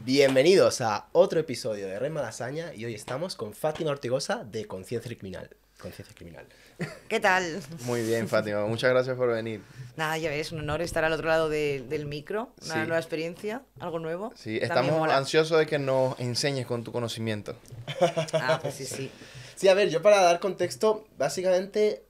Bienvenidos a otro episodio de Red Malasaña y hoy estamos con Fátima Ortigosa de Conciencia Criminal. ¿Qué tal? Muy bien, Fátima, muchas gracias por venir. Nada, ya ves, un honor estar al otro lado del micro, una Sí. nueva experiencia, algo nuevo. Sí, También estamos mola. ansiosos de que nos enseñes con tu conocimiento. Ah, pues sí, sí. Sí, a ver, yo para dar contexto, básicamente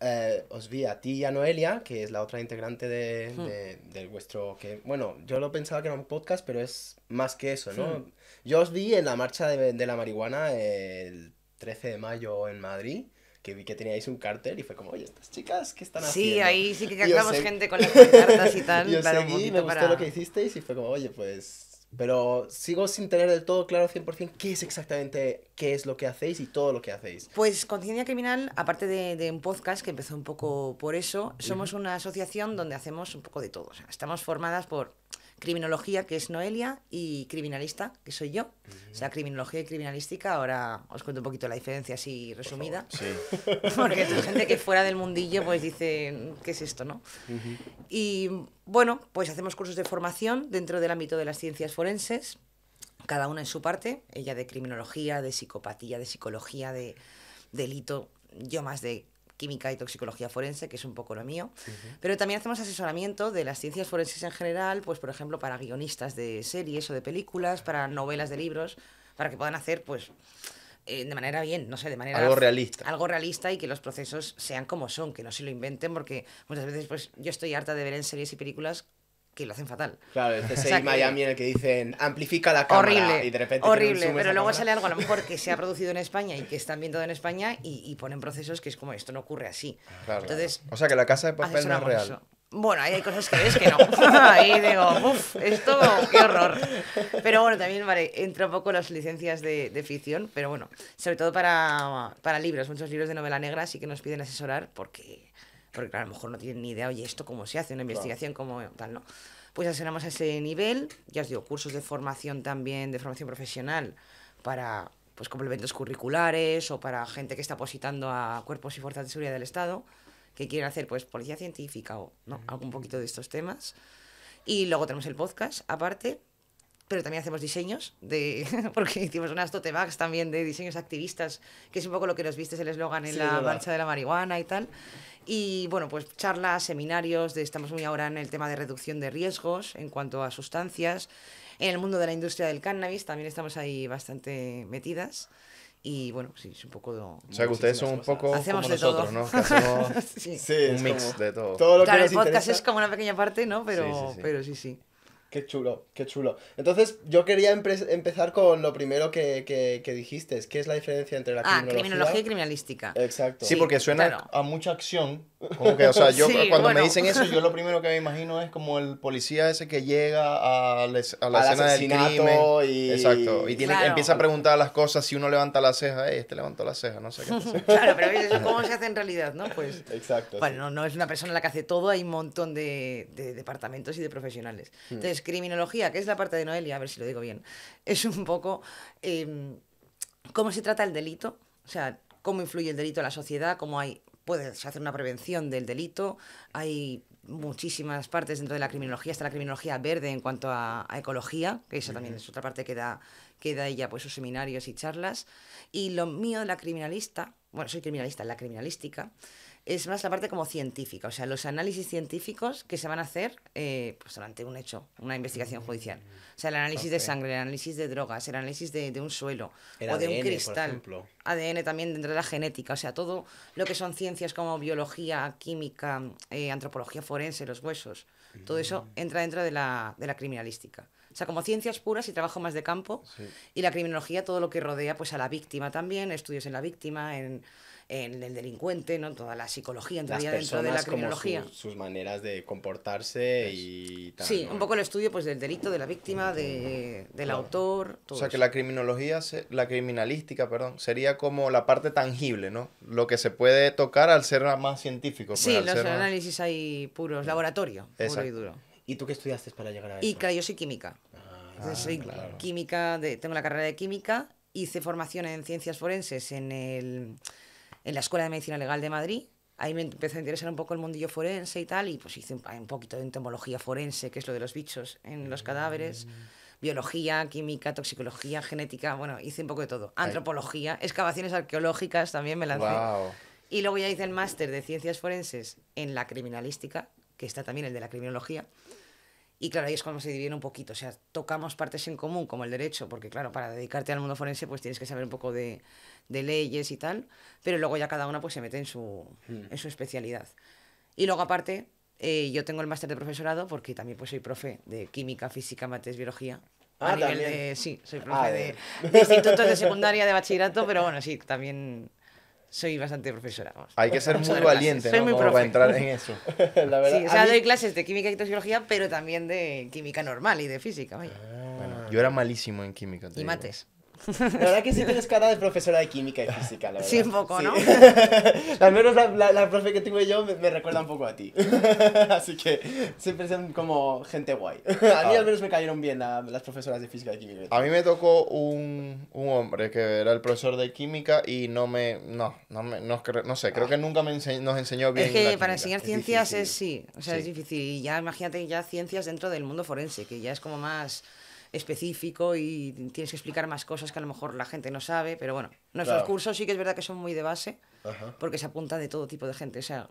os vi a ti y a Noelia, que es la otra integrante de vuestro... que bueno, yo lo pensaba que era un podcast, pero es más que eso, ¿no? Yo os vi en la marcha de la marihuana el 13 de mayo en Madrid, que vi que teníais un cartel y fue como, oye, estas chicas, ¿qué están haciendo? Sí, ahí sí que Y os captamos seguí- gente con las pancartas y tal. Y os claro, un seguí, poquito me gustó para... lo que hicisteis y fue como, oye, pues... Pero sigo sin tener del todo claro 100% qué es exactamente, qué es lo que hacéis y todo lo que hacéis. Pues Conciencia Criminal, aparte de un podcast que empezó un poco por eso, somos una asociación donde hacemos un poco de todo. O sea, estamos formadas por criminología, que es Noelia, y criminalista, que soy yo. O sea, criminología y criminalística, ahora os cuento un poquito la diferencia así resumida. Sí. Porque hay gente que fuera del mundillo pues dice, ¿qué es esto, no? Y bueno, pues hacemos cursos de formación dentro del ámbito de las ciencias forenses, cada una en su parte, ella de criminología, de psicopatía, de psicología, de delito, yo más de química y toxicología forense, que es un poco lo mío. Pero también hacemos asesoramiento de las ciencias forenses en general, pues por ejemplo para guionistas de series o de películas, para novelas de libros, para que puedan hacer pues de manera bien, no sé, de manera... Algo realista. Algo realista y que los procesos sean como son, que no se lo inventen, porque muchas veces pues yo estoy harta de ver en series y películas que lo hacen fatal. Claro, el CSI O sea que- Miami en el que dicen amplifica la cámara Horrible, y de repente horrible, tienen un zoom pero esa luego cámara. sale algo a lo mejor que se ha producido en España y que están viendo en España y ponen procesos que es como esto no ocurre así. Claro. Entonces, O sea que la casa de papel no es asesoramos real. eso. Bueno, ahí hay cosas que ves que no. Ahí digo, uff, esto, qué horror. Pero bueno, también, vale, entra un poco las licencias de ficción, pero bueno, sobre todo para libros, muchos libros de novela negra sí que nos piden asesorar porque claro, a lo mejor no tienen ni idea, oye, esto cómo se hace, una investigación, como tal, ¿no? Pues asesoramos a ese nivel, ya os digo, cursos de formación también, de formación profesional, para pues complementos curriculares o para gente que está opositando a cuerpos y fuerzas de seguridad del Estado, que quieren hacer pues policía científica o ¿no? algún poquito de estos temas. Y luego tenemos el podcast aparte, pero también hacemos diseños, porque hicimos unas tote bags también de diseños activistas, que es un poco lo que nos viste el eslogan en Sí, la verdad. marcha de la marihuana y tal. Y bueno, pues charlas, seminarios, estamos muy ahora en el tema de reducción de riesgos en cuanto a sustancias. En el mundo de la industria del cannabis también estamos ahí bastante metidas. Y bueno, sí, es un poco... O sea que ustedes son un poco Hacemos como de todo. nosotros, ¿no? Que hacemos Sí. Sí, es un mix como de todo. todo lo Claro, que el nos podcast interesa. es como una pequeña parte, ¿no? Sí. Pero sí, sí. Qué chulo, qué chulo. Entonces, yo quería empezar con lo primero que dijiste. ¿Qué es la diferencia entre la Criminología y criminalística. Exacto. Sí, porque suena claro. a mucha acción. Como que, o sea, yo Sí, cuando bueno. me dicen eso, yo lo primero que me imagino es como el policía ese que llega a la Al escena del asesinato crimen. y- Exacto. Y Claro. empieza a preguntar las cosas. Si uno levanta la ceja, este levantó la ceja, no sé qué pasó. Claro, pero ¿ves eso cómo se hace en realidad, no? Pues... Exacto. Bueno, no es una persona la que hace todo, hay un montón de departamentos y de profesionales. Entonces, criminología, que es la parte de Noelia, a ver si lo digo bien, es un poco cómo se trata el delito, o sea, cómo influye el delito en la sociedad, cómo puedes hacer una prevención del delito, hay muchísimas partes dentro de la criminología, está la criminología verde en cuanto a ecología, que esa también es otra parte que da ella pues sus seminarios y charlas, y lo mío de la criminalista, bueno, soy criminalista en la criminalística, es más la parte como científica, o sea, los análisis científicos que se van a hacer pues durante un hecho, una investigación judicial. O sea, el análisis de sangre, el análisis de drogas, el análisis de un suelo El o de un ADN, por cristal. ejemplo. ADN también dentro de la genética, o sea, todo lo que son ciencias como biología, química, antropología forense, los huesos, todo eso entra dentro de la criminalística. O sea, como ciencias puras y trabajo más de campo. Sí. Y la criminología, todo lo que rodea pues a la víctima también, estudios en la víctima, en el delincuente, ¿no? Toda la psicología Las entraría dentro de la personas como criminología. sus maneras de comportarse y tal, Sí, ¿no? un poco el estudio pues del delito, de la víctima, del Claro. autor, todo O sea, que eso. la criminología, la criminalística, perdón, sería como la parte tangible, ¿no? Lo que se puede tocar al ser más científico. Pues, Sí, al los ser más- análisis ahí puros, laboratorio, puro y Exacto. duro. ¿Y tú qué estudiaste para llegar a eso? Y claro, yo soy química. Entonces, soy claro. química, tengo la carrera de química, hice formación en ciencias forenses en la Escuela de Medicina Legal de Madrid. Ahí me empezó a interesar un poco el mundillo forense y tal, y pues hice un poquito de entomología forense, que es lo de los bichos en los cadáveres, biología, química, toxicología, genética, bueno, hice un poco de todo. Antropología, excavaciones arqueológicas también me lancé. Wow. Y luego ya hice el máster de ciencias forenses en la criminalística, que está también el de la criminología. Y claro, ahí es cuando se divide un poquito, o sea, tocamos partes en común, como el derecho, porque claro, para dedicarte al mundo forense pues tienes que saber un poco de leyes y tal, pero luego ya cada una pues se mete en su especialidad. Y luego aparte, yo tengo el máster de profesorado, porque también pues soy profe de química, física, mates, biología. Ah, A nivel también. de, sí, soy Ah, profe de- de institutos de secundaria, de bachillerato, pero bueno, sí, también soy bastante profesora. Vamos. Hay que ser Mucho muy de clases. valiente, Soy ¿no? muy Como profe. para entrar en eso. La verdad, Sí, o a sea, mí- doy clases de química y toxicología, pero también de química normal y de física, vaya. Bueno, yo era malísimo en química. te Y digo. mates. La verdad que sí tienes cara de profesora de química y física, la verdad. Sí, un poco, ¿no? Al menos la profe que tengo yo me recuerda un poco a ti. Así que siempre son como gente guay. A mí al menos me cayeron bien las profesoras de física y química. A mí me tocó un hombre que era el profesor de química y no sé, creo que nunca nos enseñó bien Es que la para química. enseñar Es ciencias difícil. es sí, o sea, Sí. es difícil. Y ya imagínate ya ciencias dentro del mundo forense, que ya es como más específico y tienes que explicar más cosas que a lo mejor la gente no sabe, pero bueno, nuestros Claro. cursos sí que es verdad que son muy de base, Ajá. porque se apunta de todo tipo de gente. O sea,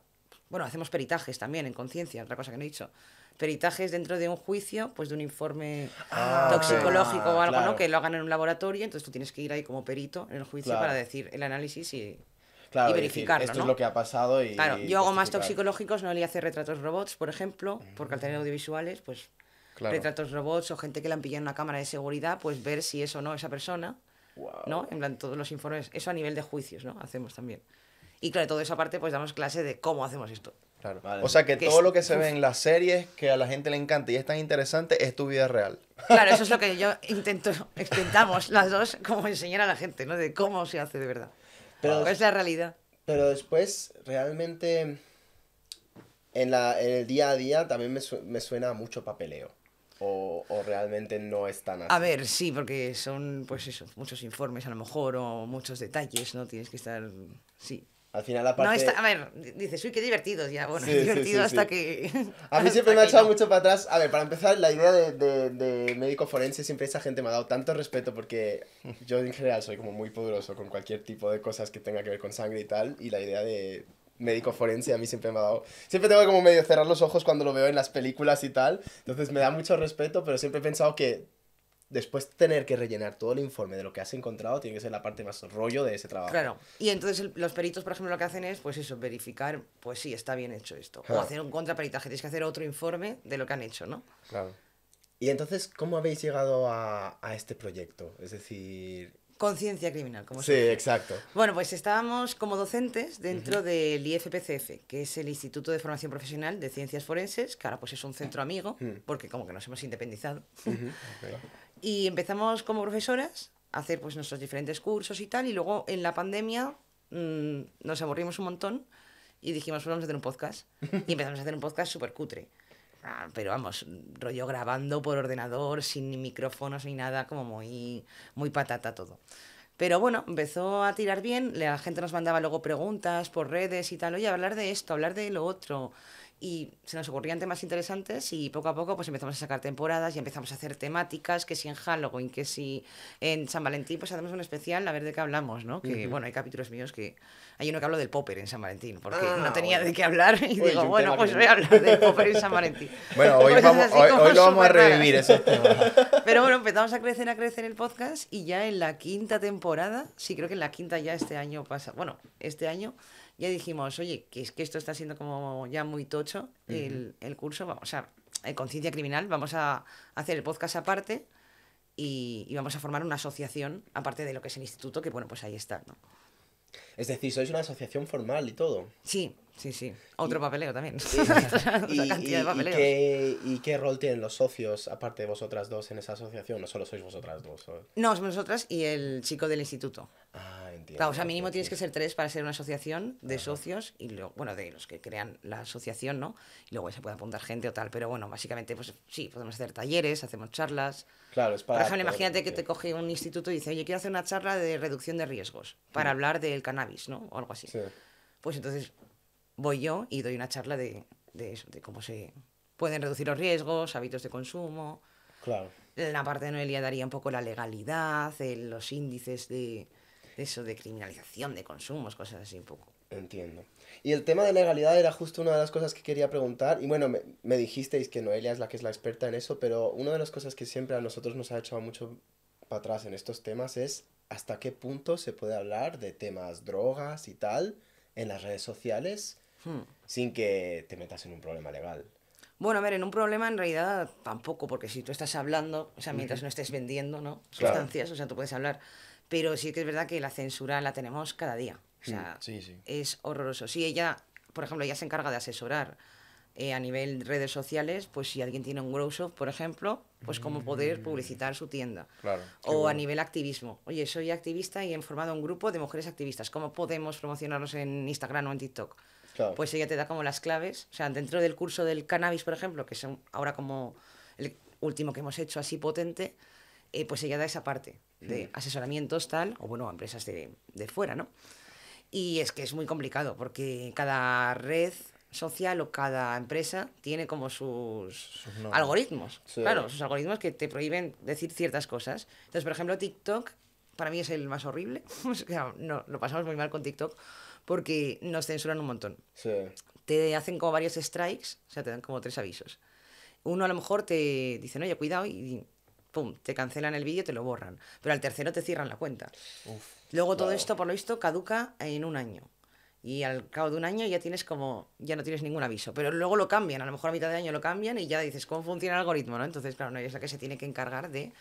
bueno, hacemos peritajes también en conciencia, otra cosa que no he dicho. Peritajes dentro de un juicio, pues de un informe Ah, toxicológico o algo, claro. ¿no? Que lo hagan en un laboratorio, entonces tú tienes que ir ahí como perito en el juicio Claro. para decir el análisis y Claro, y decir, verificarlo, esto ¿no? es lo que ha pasado y... Claro, yo hago más testificar. toxicológicos, no le hace retratos robots, por ejemplo, porque al tener audiovisuales, pues Claro. retratos robots o gente que le han pillado en una cámara de seguridad, pues ver si es o no esa persona, Guau. ¿no? En plan, todos los informes, eso a nivel de juicios, ¿no? Hacemos también. Y claro, todo eso aparte, pues damos clase de cómo hacemos esto. Claro. Vale. O sea que Que todo es- lo que se ve en las series que a la gente le encanta y es tan interesante es tu vida real. Claro, eso es lo que yo intentamos las dos, como enseñar a la gente, ¿no? De cómo se hace de verdad. Pero- ¿Cuál es la realidad? Pero después, realmente, en el día a día también me suena a mucho papeleo. O realmente no es tan así. A ver, sí, porque son, pues eso, muchos informes a lo mejor, o muchos detalles, ¿no? Tienes que estar, sí. Al final, aparte... No está, a ver, dices, uy, qué divertido, ya, bueno, Sí, es sí, divertido sí, hasta sí. que... A mí siempre hasta me ha que echado no. mucho para atrás. A ver, para empezar, la idea de médico forense, siempre esa gente me ha dado tanto respeto porque yo en general soy como muy poderoso con cualquier tipo de cosas que tenga que ver con sangre y tal. Y la idea de médico forense a mí siempre me ha dado... Siempre tengo que como medio cerrar los ojos cuando lo veo en las películas y tal. Entonces me da mucho respeto, pero siempre he pensado que después tener que rellenar todo el informe de lo que has encontrado tiene que ser la parte más rollo de ese trabajo. Claro, y entonces los peritos, por ejemplo, lo que hacen es, pues eso, verificar, pues sí, está bien hecho esto. O Ah. hacer un contraperitaje, tienes que hacer otro informe de lo que han hecho, ¿no? Claro. Y entonces, ¿cómo habéis llegado a este proyecto? Es decir... Conciencia criminal, como Sí, se exacto. Bueno, pues estábamos como docentes dentro del IFPCF, que es el Instituto de Formación Profesional de Ciencias Forenses, que ahora pues es un centro amigo, porque como que nos hemos independizado. Y empezamos como profesoras a hacer pues nuestros diferentes cursos y tal, y luego en la pandemia nos aburrimos un montón y dijimos, pues vamos a hacer un podcast. Y empezamos a hacer un podcast súper cutre. Pero vamos, rollo grabando por ordenador, sin ni micrófonos ni nada, como muy, muy patata todo. Pero bueno, empezó a tirar bien, la gente nos mandaba luego preguntas por redes y tal, oye, hablar de esto, hablar de lo otro. Y se nos ocurrían temas interesantes y poco a poco pues empezamos a sacar temporadas y empezamos a hacer temáticas, que si en Halloween, que si en San Valentín, pues hacemos un especial a ver de qué hablamos, ¿no? Que bueno, hay capítulos míos que... Hay uno que hablo del popper en San Valentín, porque Ah, no tenía bueno. de qué hablar y Uy, digo, un bueno, tema pues que- voy a hablar del popper en San Valentín. Bueno, hoy, Cosas vamos, así hoy, como hoy lo vamos a superraras. revivir esos temas. Pero bueno, empezamos a crecer el podcast y ya en la quinta temporada, sí, creo que en la quinta ya este año pasa, bueno, este año ya dijimos, oye, que es que esto está siendo como ya muy tocho el curso, o sea, conciencia criminal, vamos a hacer el podcast aparte y vamos a formar una asociación, aparte de lo que es el instituto, que bueno, pues ahí está, ¿no? Es decir, sois una asociación formal y todo. Sí, sí, sí. Otro papeleo también. ¿Y, Otra cantidad de papeleos. y qué rol tienen los socios, aparte de vosotras dos, en esa asociación? ¿No solo sois vosotras dos? No, somos nosotras y el chico del instituto. Ah, entiendo. Claro, o sea, mínimo ok, tienes sí. que ser 3 para ser una asociación de socios y luego, bueno, de los que crean la asociación, ¿no? Y luego se puede apuntar gente o tal, pero bueno, básicamente, pues sí, podemos hacer talleres, hacemos charlas. Claro, es Por para... ejemplo, imagínate que porque- te coge un instituto y dice, oye, quiero hacer una charla de reducción de riesgos para hablar del cannabis, ¿no? O algo así. Sí. Pues entonces voy yo y doy una charla de eso, de cómo se pueden reducir los riesgos, hábitos de consumo. Claro. La parte de Noelia daría un poco la legalidad, los índices de eso, de criminalización de consumos, cosas así un poco. Entiendo. Y el tema de legalidad era justo una de las cosas que quería preguntar. Y bueno, me dijisteis que Noelia es la que es la experta en eso, pero una de las cosas que siempre a nosotros nos ha echado mucho para atrás en estos temas es hasta qué punto se puede hablar de temas drogas y tal en las redes sociales sin que te metas en un problema legal. Bueno, a ver, en un problema en realidad tampoco, porque si tú estás hablando, o sea, mientras no estés vendiendo, ¿no? Claro. Sustancias, o sea, tú puedes hablar. Pero sí que es verdad que la censura la tenemos cada día. O sea, Sí, sí. es horroroso. Si ella, por ejemplo, ella se encarga de asesorar a nivel redes sociales, pues si alguien tiene un grow shop, por ejemplo, pues cómo poder publicitar su tienda. Claro. O a nivel activismo. Oye, soy activista y he formado un grupo de mujeres activistas. ¿Cómo podemos promocionarnos en Instagram o en TikTok? Claro. Pues ella te da como las claves. O sea, dentro del curso del cannabis, por ejemplo, que es ahora como el último que hemos hecho así potente, pues ella da esa parte de asesoramientos tal, o bueno, a empresas de fuera, ¿no? Y es que es muy complicado porque cada red social o cada empresa tiene como sus normas. algoritmos. Sí. Claro, sus algoritmos que te prohíben decir ciertas cosas. Entonces, por ejemplo, TikTok para mí es el más horrible. O sea, no, lo pasamos muy mal con TikTok porque nos censuran un montón. Sí. Te hacen como varios strikes, o sea, te dan como 3 avisos. Uno a lo mejor te dicen, oye, cuidado, y pum, te cancelan el vídeo y te lo borran. Pero al tercero te cierran la cuenta. Luego todo Wow. esto, por lo visto, caduca en un año. Y al cabo de un año ya tienes como, ya no tienes ningún aviso. Pero luego lo cambian, a lo mejor a mitad de año lo cambian y ya dices, ¿cómo funciona el algoritmo? ¿No? Entonces, claro, no, ella es la que se tiene que encargar de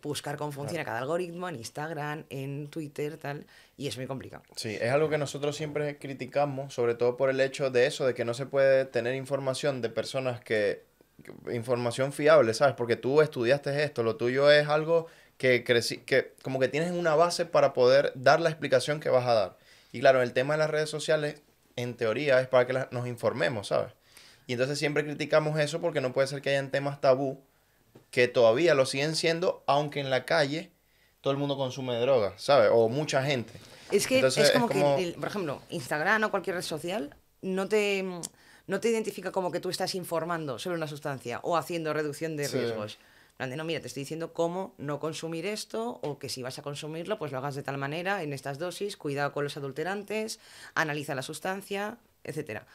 buscar cómo funciona cada algoritmo en Instagram, en Twitter, tal. Y es muy complicado. Sí, es algo que nosotros siempre criticamos, sobre todo por el hecho de eso, de que no se puede tener información de personas información fiable, ¿sabes? Porque tú estudiaste esto, lo tuyo es algo que como que tienes una base para poder dar la explicación que vas a dar. Y claro, el tema de las redes sociales, en teoría, es para que nos informemos, ¿sabes? Y entonces siempre criticamos eso porque no puede ser que hayan temas tabú que todavía lo siguen siendo, aunque en la calle todo el mundo consume drogas, ¿sabes? O mucha gente. Es que Entonces, es como que, por ejemplo, Instagram o cualquier red social no te identifica como que tú estás informando sobre una sustancia o haciendo reducción de Sí. riesgos. En plan de, no, mira, te estoy diciendo cómo no consumir esto o que si vas a consumirlo, pues lo hagas de tal manera, en estas dosis, cuidado con los adulterantes, analiza la sustancia, etcétera.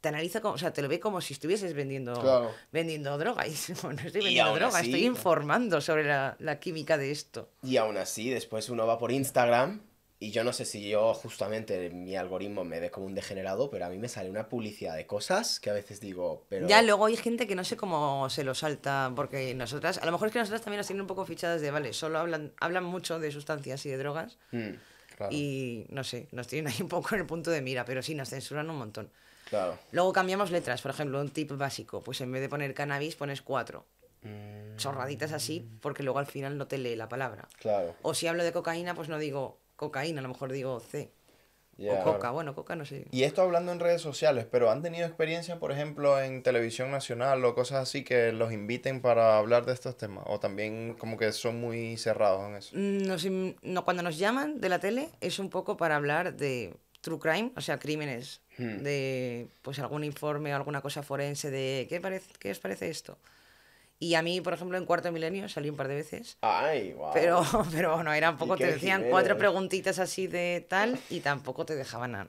Te analiza como, o sea, te lo ve como si estuvieses vendiendo, Claro. vendiendo droga. Y no estoy Y vendiendo aún droga, así- estoy informando sobre la química de esto. Y aún así, después uno va por Instagram y yo no sé si yo justamente mi algoritmo me ve como un degenerado, pero a mí me sale una publicidad de cosas que a veces digo, pero... Ya luego hay gente que no sé cómo se lo salta, porque nosotras, a lo mejor es que nosotras también nos tienen un poco fichadas de, vale, solo hablan mucho de sustancias y de drogas Claro. y no sé, nos tienen ahí un poco en el punto de mira, pero sí, nos censuran un montón. Claro. Luego cambiamos letras, por ejemplo, un tip básico, pues en vez de poner cannabis pones 4. Chorraditas así, porque luego al final no te lee la palabra. Claro. O si hablo de cocaína, pues no digo cocaína, a lo mejor digo C. Ya. O coca, bueno, coca no sé. Y esto hablando en redes sociales, pero ¿han tenido experiencia, por ejemplo, en televisión nacional o cosas así que los inviten para hablar de estos temas? ¿O también como que son muy cerrados en eso? No, cuando nos llaman de la tele es un poco para hablar de true crime, o sea, crímenes, de pues algún informe o alguna cosa forense de ¿qué os parece esto? Y a mí, por ejemplo, en Cuarto Milenio salí un par de veces, Ay, wow. pero bueno, era un poco, ¿Y qué te decían Jiménez? 4 preguntitas así de tal y tampoco te dejaban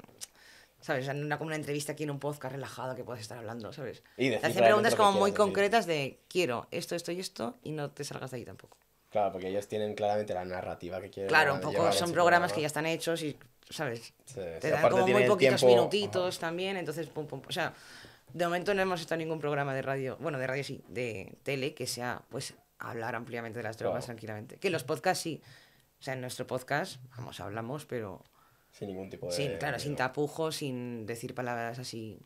¿sabes? O sea, no era como una entrevista aquí en un podcast relajado que puedes estar hablando, ¿sabes? Y Te decir hacen claramente preguntas lo que como muy quieras decir. concretas de quiero esto, esto y esto y no te salgas de ahí tampoco. Claro, porque ellos tienen claramente la narrativa que quieren Claro, un poco llevar en son su programas que programa. ya están hechos y, ¿sabes? Sí, Te sí, dan aparte como muy tienen el poquitos tiempo- minutitos también, entonces, pum, pum. O sea, De momento no hemos hecho ningún programa de radio, bueno, de radio sí, de tele, que sea, pues, hablar ampliamente de las drogas Claro. tranquilamente. Que los podcasts sí. O sea, en nuestro podcast, vamos, hablamos, pero Sin ningún tipo sin, claro, de sin droga. tapujos, sin decir palabras así.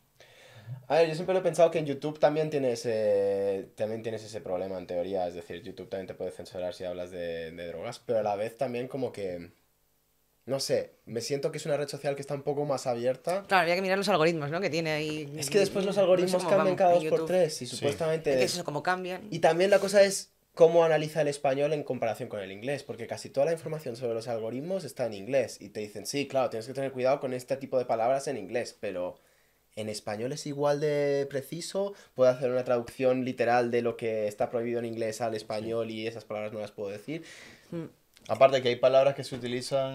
A ver, yo siempre lo he pensado que en YouTube también tienes ese problema en teoría, es decir, YouTube también te puede censurar si hablas de drogas, pero a la vez también como que, no sé, me siento que es una red social que está un poco más abierta. Claro, había que mirar los algoritmos, ¿no? Que tiene ahí. Es que después los no sé algoritmos cómo cambian van cada en dos por YouTube. tres y Sí. supuestamente... Es que eso, como cambian. Y también la cosa es cómo analiza el español en comparación con el inglés, porque casi toda la información sobre los algoritmos está en inglés y te dicen, sí, claro, tienes que tener cuidado con este tipo de palabras en inglés, pero en español es igual de preciso, puedo hacer una traducción literal de lo que está prohibido en inglés al español y esas palabras no las puedo decir. Mm. Aparte que hay palabras que se utilizan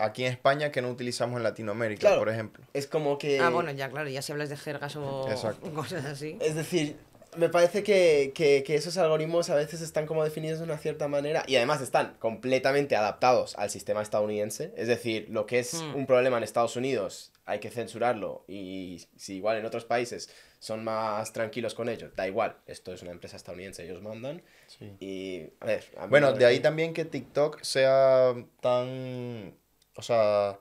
aquí en España que no utilizamos en Latinoamérica, Claro. por ejemplo. Es como que... Ah, bueno, ya, claro, ya si hablas de jergas o Exacto. cosas así. Es decir, me parece que esos algoritmos a veces están como definidos de una cierta manera y además están completamente adaptados al sistema estadounidense. Es decir, lo que es un problema en Estados Unidos hay que censurarlo y si igual en otros países son más tranquilos con ello, da igual, esto es una empresa estadounidense, ellos mandan Sí. y a ver... a mí Bueno, me de ahí parece- también que TikTok sea tan, o sea,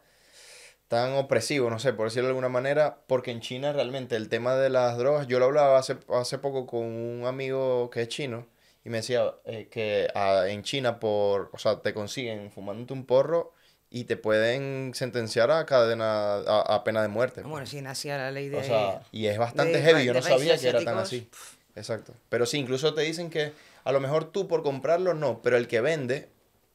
tan opresivo, no sé, por decirlo de alguna manera, porque en China realmente el tema de las drogas, yo lo hablaba hace poco con un amigo que es chino y me decía que en China o sea, te consiguen fumándote un porro y te pueden sentenciar a cadena, a pena de muerte. Bueno, sí, en Asia la ley de. O sea, y es bastante de heavy, yo no países sabía que era tan asiáticos. así. Exacto. Pero sí, incluso te dicen que a lo mejor tú por comprarlo no, pero el que vende,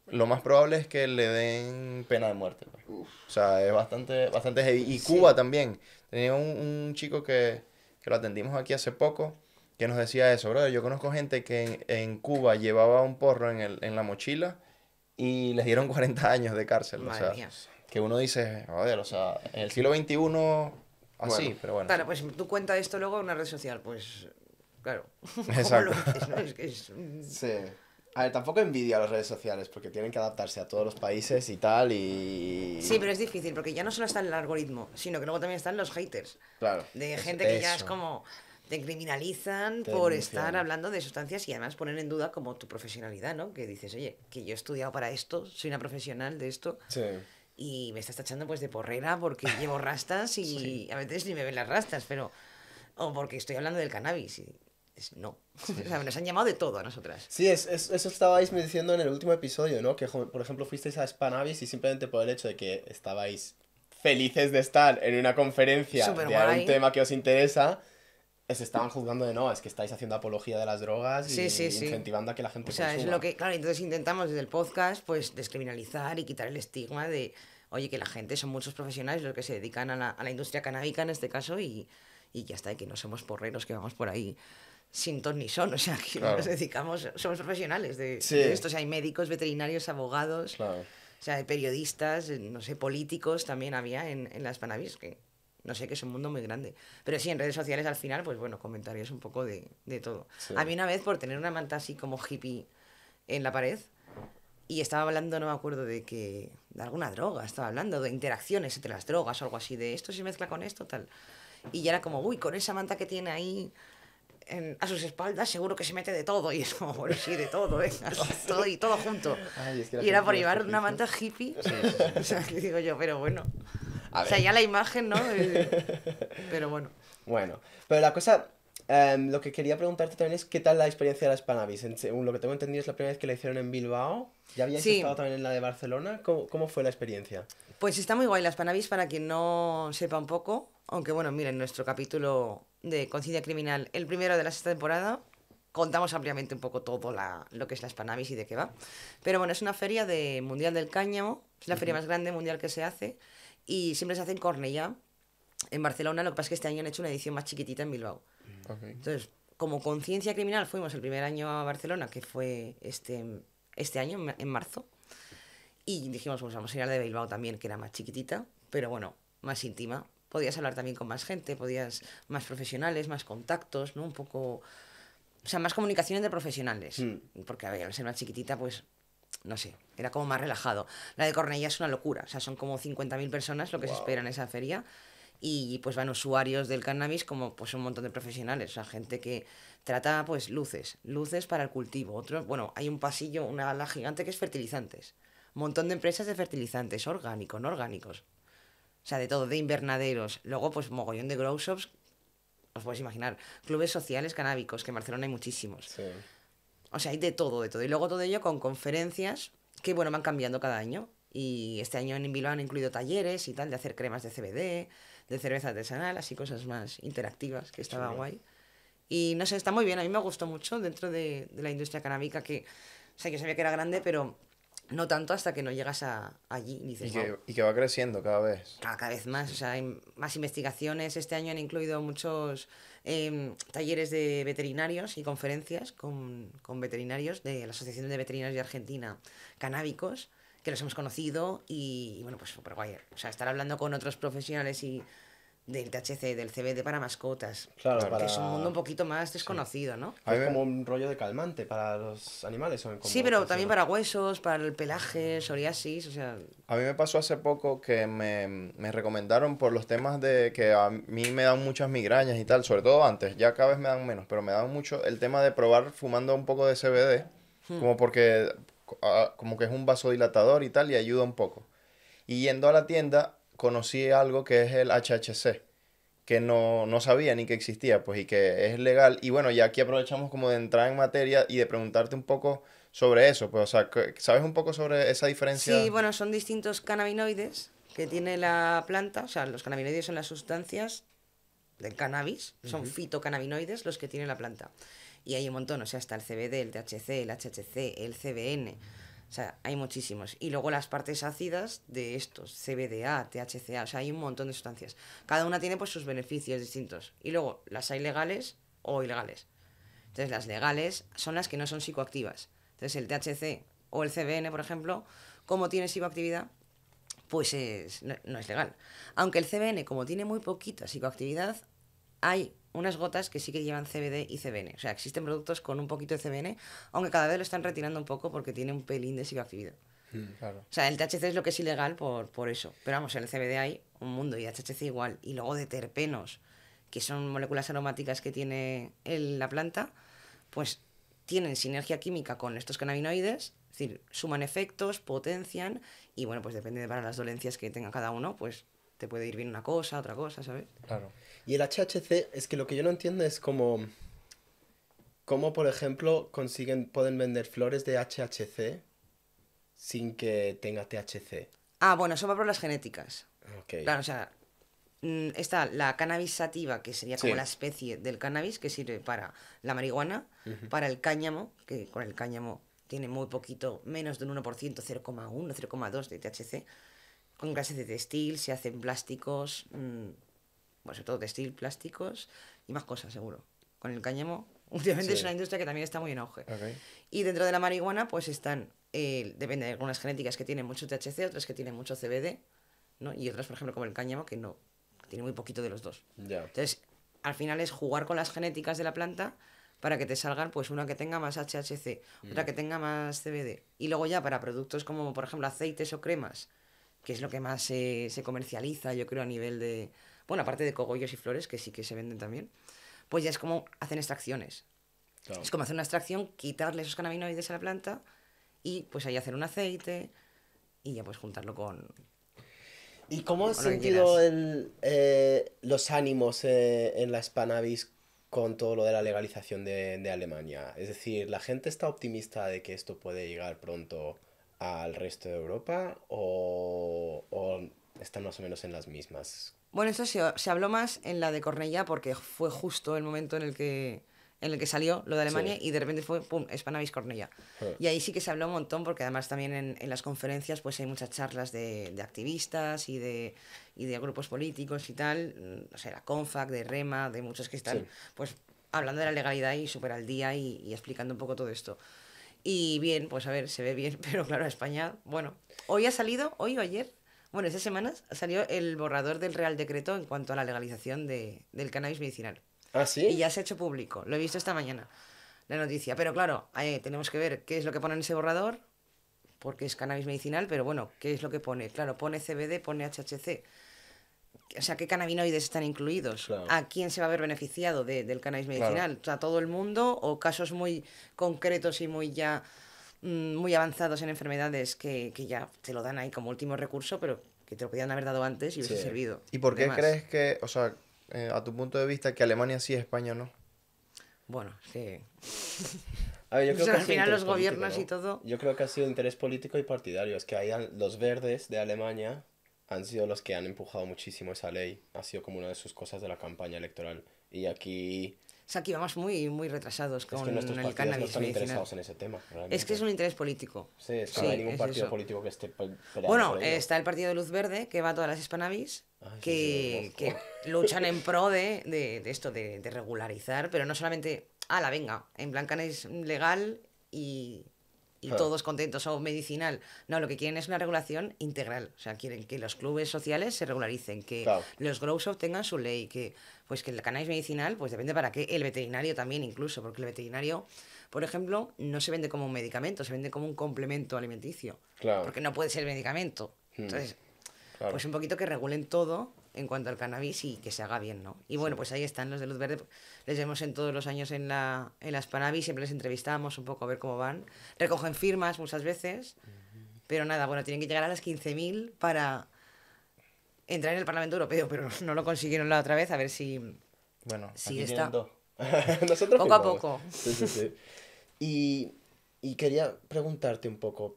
lo más probable es que le den pena de muerte, pues. O sea, es bastante heavy. Y Sí. Cuba también. Tenía un chico que lo atendimos aquí hace poco, que nos decía eso, brother. Yo conozco gente que en Cuba llevaba un porro en la mochila y les dieron 40 años de cárcel. O Madre sea, mía. que uno dice, joder, o sea, en el siglo XXI así, Bueno. pero bueno. Claro, pues tú cuenta esto luego en una red social, pues. Claro. ¿Cómo Exacto. lo dices, no? Es que es. Sí. A ver, tampoco envidio a las redes sociales porque tienen que adaptarse a todos los países y tal y... Sí, pero es difícil, porque ya no solo está el algoritmo, sino que luego también están los haters. Claro. De gente que ya es eso. como. Te criminalizan Te por denuncian. estar hablando de sustancias y además poner en duda como tu profesionalidad, ¿no? Que dices, oye, que yo he estudiado para esto, soy una profesional de esto Sí. y me estás tachando pues de porrera porque llevo rastas y a veces ni me ven las rastas, pero... O porque estoy hablando del cannabis y... No. O sea, nos han llamado de todo a nosotras. Sí, eso estabais diciendo en el último episodio, ¿no? Que, por ejemplo, fuisteis a Spanavis y simplemente por el hecho de que estabais felices de estar en una conferencia de Superguay. algún tema que os interesa, os estaban juzgando de no, es que estáis haciendo apología de las drogas y Sí, sí, sí. incentivando a que la gente O sea, es consuma. lo que... Claro, entonces intentamos desde el podcast pues descriminalizar y quitar el estigma de, oye, que la gente son muchos profesionales los que se dedican a la industria canábica en este caso y ya está, y que no somos porreros que vamos por ahí sin ton ni son, o sea, que Claro. nos dedicamos, somos profesionales Sí. de esto, o sea, hay médicos, veterinarios, abogados, Claro. o sea, hay periodistas, no sé, políticos también había en las Panavis, que no sé, que es un mundo muy grande. Pero sí, en redes sociales al final, pues bueno, comentarios un poco de todo. Sí. A mí una vez, por tener una manta así como hippie en la pared, y estaba hablando, no me acuerdo de alguna droga, estaba hablando de interacciones entre las drogas o algo así, de esto se mezcla con esto, tal. Y ya era como, uy, con esa manta que tiene ahí a sus espaldas seguro que se mete de todo. Y es como, bueno, sí, de todo, venga, todo y todo junto. Ay, es que la Y era gente por no llevar es una prejuicio. manta hippie. O sea, que digo yo, pero bueno. A O sea, ver. ya la imagen, ¿no? Pero bueno. Bueno, pero la cosa, lo que quería preguntarte también es qué tal la experiencia de las Spanavis. Según lo que tengo entendido es la primera vez que la hicieron en Bilbao. ¿Ya habíais Sí. estado también en la de Barcelona? ¿Cómo fue la experiencia? Pues está muy guay las Panavis para quien no sepa un poco. Aunque bueno, miren, nuestro capítulo de Conciencia Criminal, el primero de la sexta temporada, contamos ampliamente un poco todo lo que es las Panavis y de qué va. Pero bueno, es una feria de Mundial del Cáñamo, es la feria más grande mundial que se hace y siempre se hace en Cornellá, en Barcelona. Lo que pasa es que este año han hecho una edición más chiquitita en Bilbao. Ok. Entonces, como Conciencia Criminal fuimos el primer año a Barcelona, que fue este año, en marzo, y dijimos, pues vamos a ir a la de Bilbao también, que era más chiquitita, pero bueno, más íntima. Podías hablar también con más gente, más profesionales, más contactos, ¿no? Un poco... O sea, más comunicación entre profesionales. Porque, a ver, al ser más chiquitita, pues, no sé, era como más relajado. La de Cornellá es una locura, o sea, son como 50.000 personas lo que se Wow. espera en esa feria. y pues van usuarios del cannabis como pues un montón de profesionales, o sea, gente que trata pues luces para el cultivo, otro, bueno, hay un pasillo, una ala gigante que es fertilizantes, un montón de empresas de fertilizantes, orgánicos, no orgánicos, o sea, de todo, de invernaderos, luego pues mogollón de grow shops, os podéis imaginar, clubes sociales canábicos, que en Barcelona hay muchísimos. Sí. O sea, hay de todo, de todo. Y luego todo ello con conferencias que, bueno, van cambiando cada año. Y este año en Bilbao han incluido talleres y tal, de hacer cremas de CBD, de cerveza artesanal, así cosas más interactivas, que estaba guay. Y no sé, está muy bien. A mí me gustó mucho dentro de la industria canábica, que, o sea, yo sabía que era grande, pero no tanto hasta que no llegas allí y dices, "Guau". Y que va creciendo cada vez. Cada vez más, o sea, hay más investigaciones. Este año han incluido muchos talleres de veterinarios y conferencias con veterinarios de la Asociación de Veterinarios de Argentina, canábicos, que los hemos conocido y bueno, pues súper guay. O sea, estar hablando con otros profesionales y del THC, del CBD para mascotas, Claro, Claro. que para... es un mundo un poquito más desconocido, ¿no? A mí Es me- como un rollo de calmante para los animales. ¿O cómo Sí, pero funciona? también para huesos, para el pelaje, psoriasis, o sea... A mí me pasó hace poco que me recomendaron por los temas de que a mí me dan muchas migrañas y tal, sobre todo antes, ya cada vez me dan menos, pero me dan mucho el tema de probar fumando un poco de CBD, como porque como que es un vasodilatador y tal y ayuda un poco. Y yendo a la tienda conocí algo que es el HHC, que no sabía ni que existía, pues y que es legal. Y bueno, ya aquí aprovechamos como de entrar en materia y de preguntarte un poco sobre eso, pues o sea, ¿sabes un poco sobre esa diferencia? Sí, bueno, son distintos cannabinoides que tiene la planta. O sea, los cannabinoides son las sustancias del cannabis, son fitocannabinoides los que tiene la planta. Y hay un montón, o sea, está el CBD, el THC, el HHC, el CBN. O sea, hay muchísimos. Y luego las partes ácidas de estos, CBDA, THCA, o sea, hay un montón de sustancias. Cada una tiene pues sus beneficios distintos. Y luego las hay legales o ilegales. Entonces las legales son las que no son psicoactivas. Entonces el THC o el CBN, por ejemplo, como tiene psicoactividad, pues no es legal. Aunque el CBN, como tiene muy poquita psicoactividad, hay unas gotas que sí que llevan CBD y CBN. O sea, existen productos con un poquito de CBN, aunque cada vez lo están retirando un poco porque tiene un pelín de psicoactividad. Claro. O sea, el THC es lo que es ilegal por eso. Pero vamos, en el CBD hay un mundo y THC igual. Y luego de terpenos, que son moléculas aromáticas que tiene la planta, pues tienen sinergia química con estos cannabinoides, es decir, suman efectos, potencian, y bueno, pues depende de para las dolencias que tenga cada uno, pues te puede ir bien una cosa, otra cosa, ¿sabes? Claro. Y el HHC, es que lo que yo no entiendo es cómo por ejemplo, pueden vender flores de HHC sin que tenga THC. Ah, bueno, eso va por las genéticas. Ok. Claro, o sea, está la cannabis sativa, que sería como Sí. la especie del cannabis que sirve para la marihuana, para el cáñamo, que con el cáñamo tiene muy poquito, menos de un 1%, 0,1, 0,2 de THC. Con gases de textil se hacen plásticos, bueno, sobre todo textil, plásticos y más cosas, seguro. Con el cáñamo, últimamente Sí. es una industria que también está muy en auge. Ok. Y dentro de la marihuana, pues están, depende de algunas genéticas que tienen mucho THC, otras que tienen mucho CBD, ¿no? Y otras, por ejemplo, como el cáñamo, que no, que tiene muy poquito de los dos. Ya. Entonces, al final es jugar con las genéticas de la planta para que te salgan, pues, una que tenga más HHC, otra que tenga más CBD. Y luego ya para productos como, por ejemplo, aceites o cremas, que es lo que más se comercializa, yo creo, a nivel de... Bueno, aparte de cogollos y flores, que sí que se venden también, pues ya es como hacen extracciones. Claro. Es como hacer una extracción, quitarle esos cannabinoides a la planta y pues ahí hacer un aceite y ya pues juntarlo con... ¿Y cómo has Con lo que sentido quieras. los ánimos en la Spannabis con todo lo de la legalización de Alemania? Es decir, ¿la gente está optimista de que esto puede llegar pronto al resto de Europa o están más o menos en las mismas? Bueno, esto se habló más en la de Cornellá porque fue justo el momento en el que salió lo de Alemania Sí. y de repente fue, pum, Spannabis Cornella. Y ahí sí que se habló un montón porque además también en las conferencias pues hay muchas charlas de activistas y de grupos políticos y tal, no sé, la CONFAC, de REMA, de muchos que están Sí. pues hablando de la legalidad y súper al día y explicando un poco todo esto. Y bien, pues a ver, se ve bien, pero claro, España, bueno, hoy ha salido, hoy o ayer, bueno, estas semanas salió el borrador del Real Decreto en cuanto a la legalización del cannabis medicinal. ¿Ah, sí? Y ya se ha hecho público, lo he visto esta mañana, la noticia. Pero claro, tenemos que ver qué es lo que pone en ese borrador, porque es cannabis medicinal, pero bueno, ¿qué es lo que pone? Claro, pone CBD, pone HHC. o sea, qué cannabinoides están incluidos, Claro. a quién se va a ver beneficiado del cannabis Claro. medicinal, o sea, todo el mundo o casos muy concretos y muy avanzados en enfermedades que ya te lo dan ahí como último recurso, pero que te lo podían haber dado antes y hubiese Sí. servido. ¿Y por qué Demás. crees que, o sea, a tu punto de vista, que Alemania sí, España no? Bueno, es que A ver, yo O creo sea, que al ha sido final interés los gobiernos político, y todo- Yo creo que ha sido interés político y partidario. Es que ahí los verdes de Alemania han sido los que han empujado muchísimo esa ley. Ha sido como una de sus cosas de la campaña electoral. Y aquí o sea, aquí vamos muy retrasados es con que nuestros el partidos no cannabis están medicinal. interesados en ese tema, Es que realmente. es un interés político. Sí, es que Sí, no hay ningún es partido eso. político que esté peleando Bueno, por ello. está el Partido de Luz Verde, que va a todas las Spanavis, Ay, sí, que, sí, lo que luchan en pro de esto, de regularizar, pero no solamente, la venga, en plan cannabis legal y Ah. todos contentos, o medicinal. No, lo que quieren es una regulación integral. O sea, quieren que los clubes sociales se regularicen, que Claro. los grow shop tengan su ley, que pues que el cannabis medicinal, pues depende para qué, el veterinario también incluso, porque el veterinario, por ejemplo, no se vende como un medicamento, se vende como un complemento alimenticio. Claro. Porque no puede ser medicamento. Entonces, Claro. pues un poquito que regulen todo en cuanto al cannabis y que se haga bien, ¿no? Y bueno, pues ahí están los de Luz Verde. Les vemos en todos los años en las Spanavis, siempre les entrevistamos un poco a ver cómo van. Recogen firmas muchas veces, pero nada, bueno, tienen que llegar a las 15.000 para entrar en el Parlamento Europeo, pero no lo consiguieron la otra vez, a ver si Bueno, sí Aquí está. tienen dos. Nosotros Poco a firmamos. poco. Sí, sí, sí. Y quería preguntarte un poco.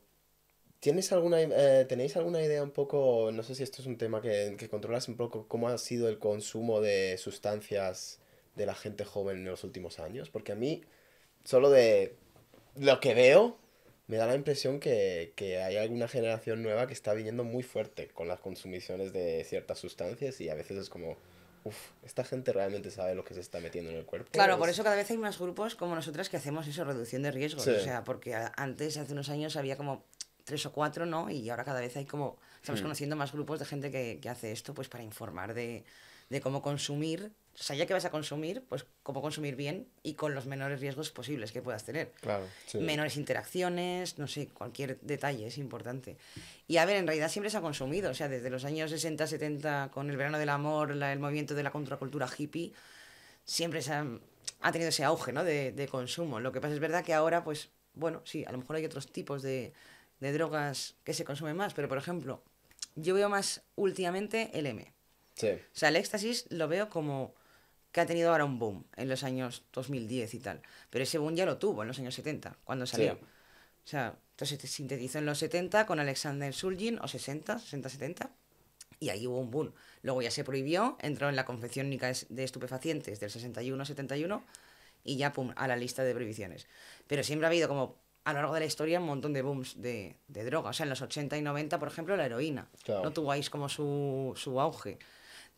¿Tenéis alguna idea un poco, no sé si esto es un tema que controlas un poco, cómo ha sido el consumo de sustancias de la gente joven en los últimos años? Porque a mí, solo de lo que veo, me da la impresión que hay alguna generación nueva que está viniendo muy fuerte con las consumiciones de ciertas sustancias y a veces es como, uff, esta gente realmente sabe lo que se está metiendo en el cuerpo. Claro, por Es- eso cada vez hay más grupos como nosotras que hacemos eso, reducción de riesgos. Sí. O sea, porque antes, hace unos años, había como 3 o 4, ¿no? Y ahora cada vez hay como, estamos conociendo más grupos de gente que hace esto, pues para informar de cómo consumir. O sea, ya que vas a consumir, pues cómo consumir bien y con los menores riesgos posibles que puedas tener. claro. Sí. Menores interacciones, no sé, cualquier detalle es importante. Y a ver, en realidad siempre se ha consumido, o sea, desde los años 60, 70, con el verano del amor, el movimiento de la contracultura hippie, siempre ha tenido ese auge, ¿no? de consumo. Lo que pasa es verdad que ahora, pues, bueno, sí, a lo mejor hay otros tipos de drogas que se consumen más, pero por ejemplo, yo veo más últimamente el M. Sí. O sea, el éxtasis lo veo como que ha tenido ahora un boom en los años 2010 y tal. Pero ese boom ya lo tuvo en los años 70, cuando salió. Sí. O sea, entonces se sintetizó en los 70 con Alexander Shulgin, o 60-70, y ahí hubo un boom. Luego ya se prohibió, entró en la Convención Única de Estupefacientes del 61-71 y ya, pum, a la lista de prohibiciones. Pero siempre ha habido como, a lo largo de la historia, un montón de booms de droga. O sea, en los 80 y 90, por ejemplo, la heroína. Claro. No tuvo ahí como su auge.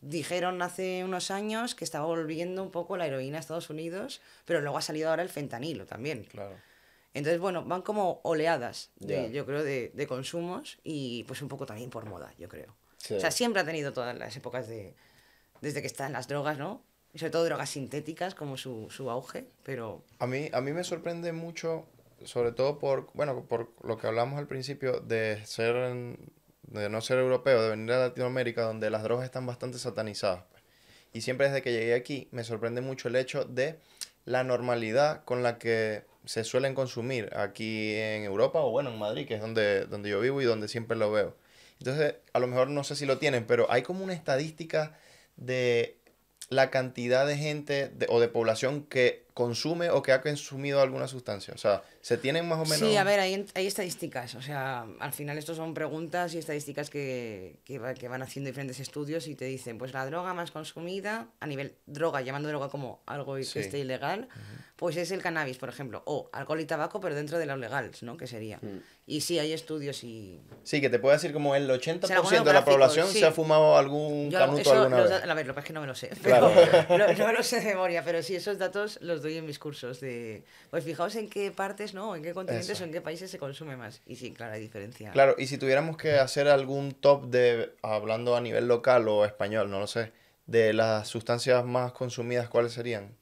Dijeron hace unos años que estaba volviendo un poco la heroína a Estados Unidos, pero luego ha salido ahora el fentanilo también. Claro. Entonces, bueno, van como oleadas, Ya. yo creo, de consumos y pues un poco también por moda, yo creo. Sí. O sea, siempre ha tenido todas las épocas desde que están las drogas, ¿no? Y sobre todo drogas sintéticas como su auge, pero A mí me sorprende mucho, sobre todo bueno, por lo que hablamos al principio, de no ser europeo, de venir a Latinoamérica, donde las drogas están bastante satanizadas, pues. Y siempre desde que llegué aquí, me sorprende mucho el hecho de la normalidad con la que se suelen consumir aquí en Europa, o bueno, en Madrid, que es donde yo vivo y donde siempre lo veo. Entonces, a lo mejor no sé si lo tienen, pero hay como una estadística de la cantidad de gente o de población que consume o que ha consumido alguna sustancia. O sea, se tienen más o menos... sí, a ver, hay estadísticas. O sea, al final estos son preguntas y estadísticas que van haciendo diferentes estudios y te dicen, pues la droga más consumida, a nivel droga, llamando droga como algo que Sí. esté ilegal, pues es el cannabis, por ejemplo, o alcohol y tabaco, pero dentro de lo legal, ¿no? Que sería. Y sí, hay estudios y... Sí, que te puede decir como el 80% Se lo ponen de la gráficos, población sí. se ha fumado algún Yo canuto eso, alguna vez. a ver, lo que pasa es que no me lo sé. Claro. Pero, no me lo sé de memoria, pero sí, esos datos los doy en mis cursos de... Pues fijaos en qué partes, ¿no? En qué continentes Eso. o en qué países se consume más. Y sí, claro, hay diferencia. Claro, y si tuviéramos que hacer algún top hablando a nivel local o español, no lo sé, de las sustancias más consumidas, ¿cuáles serían?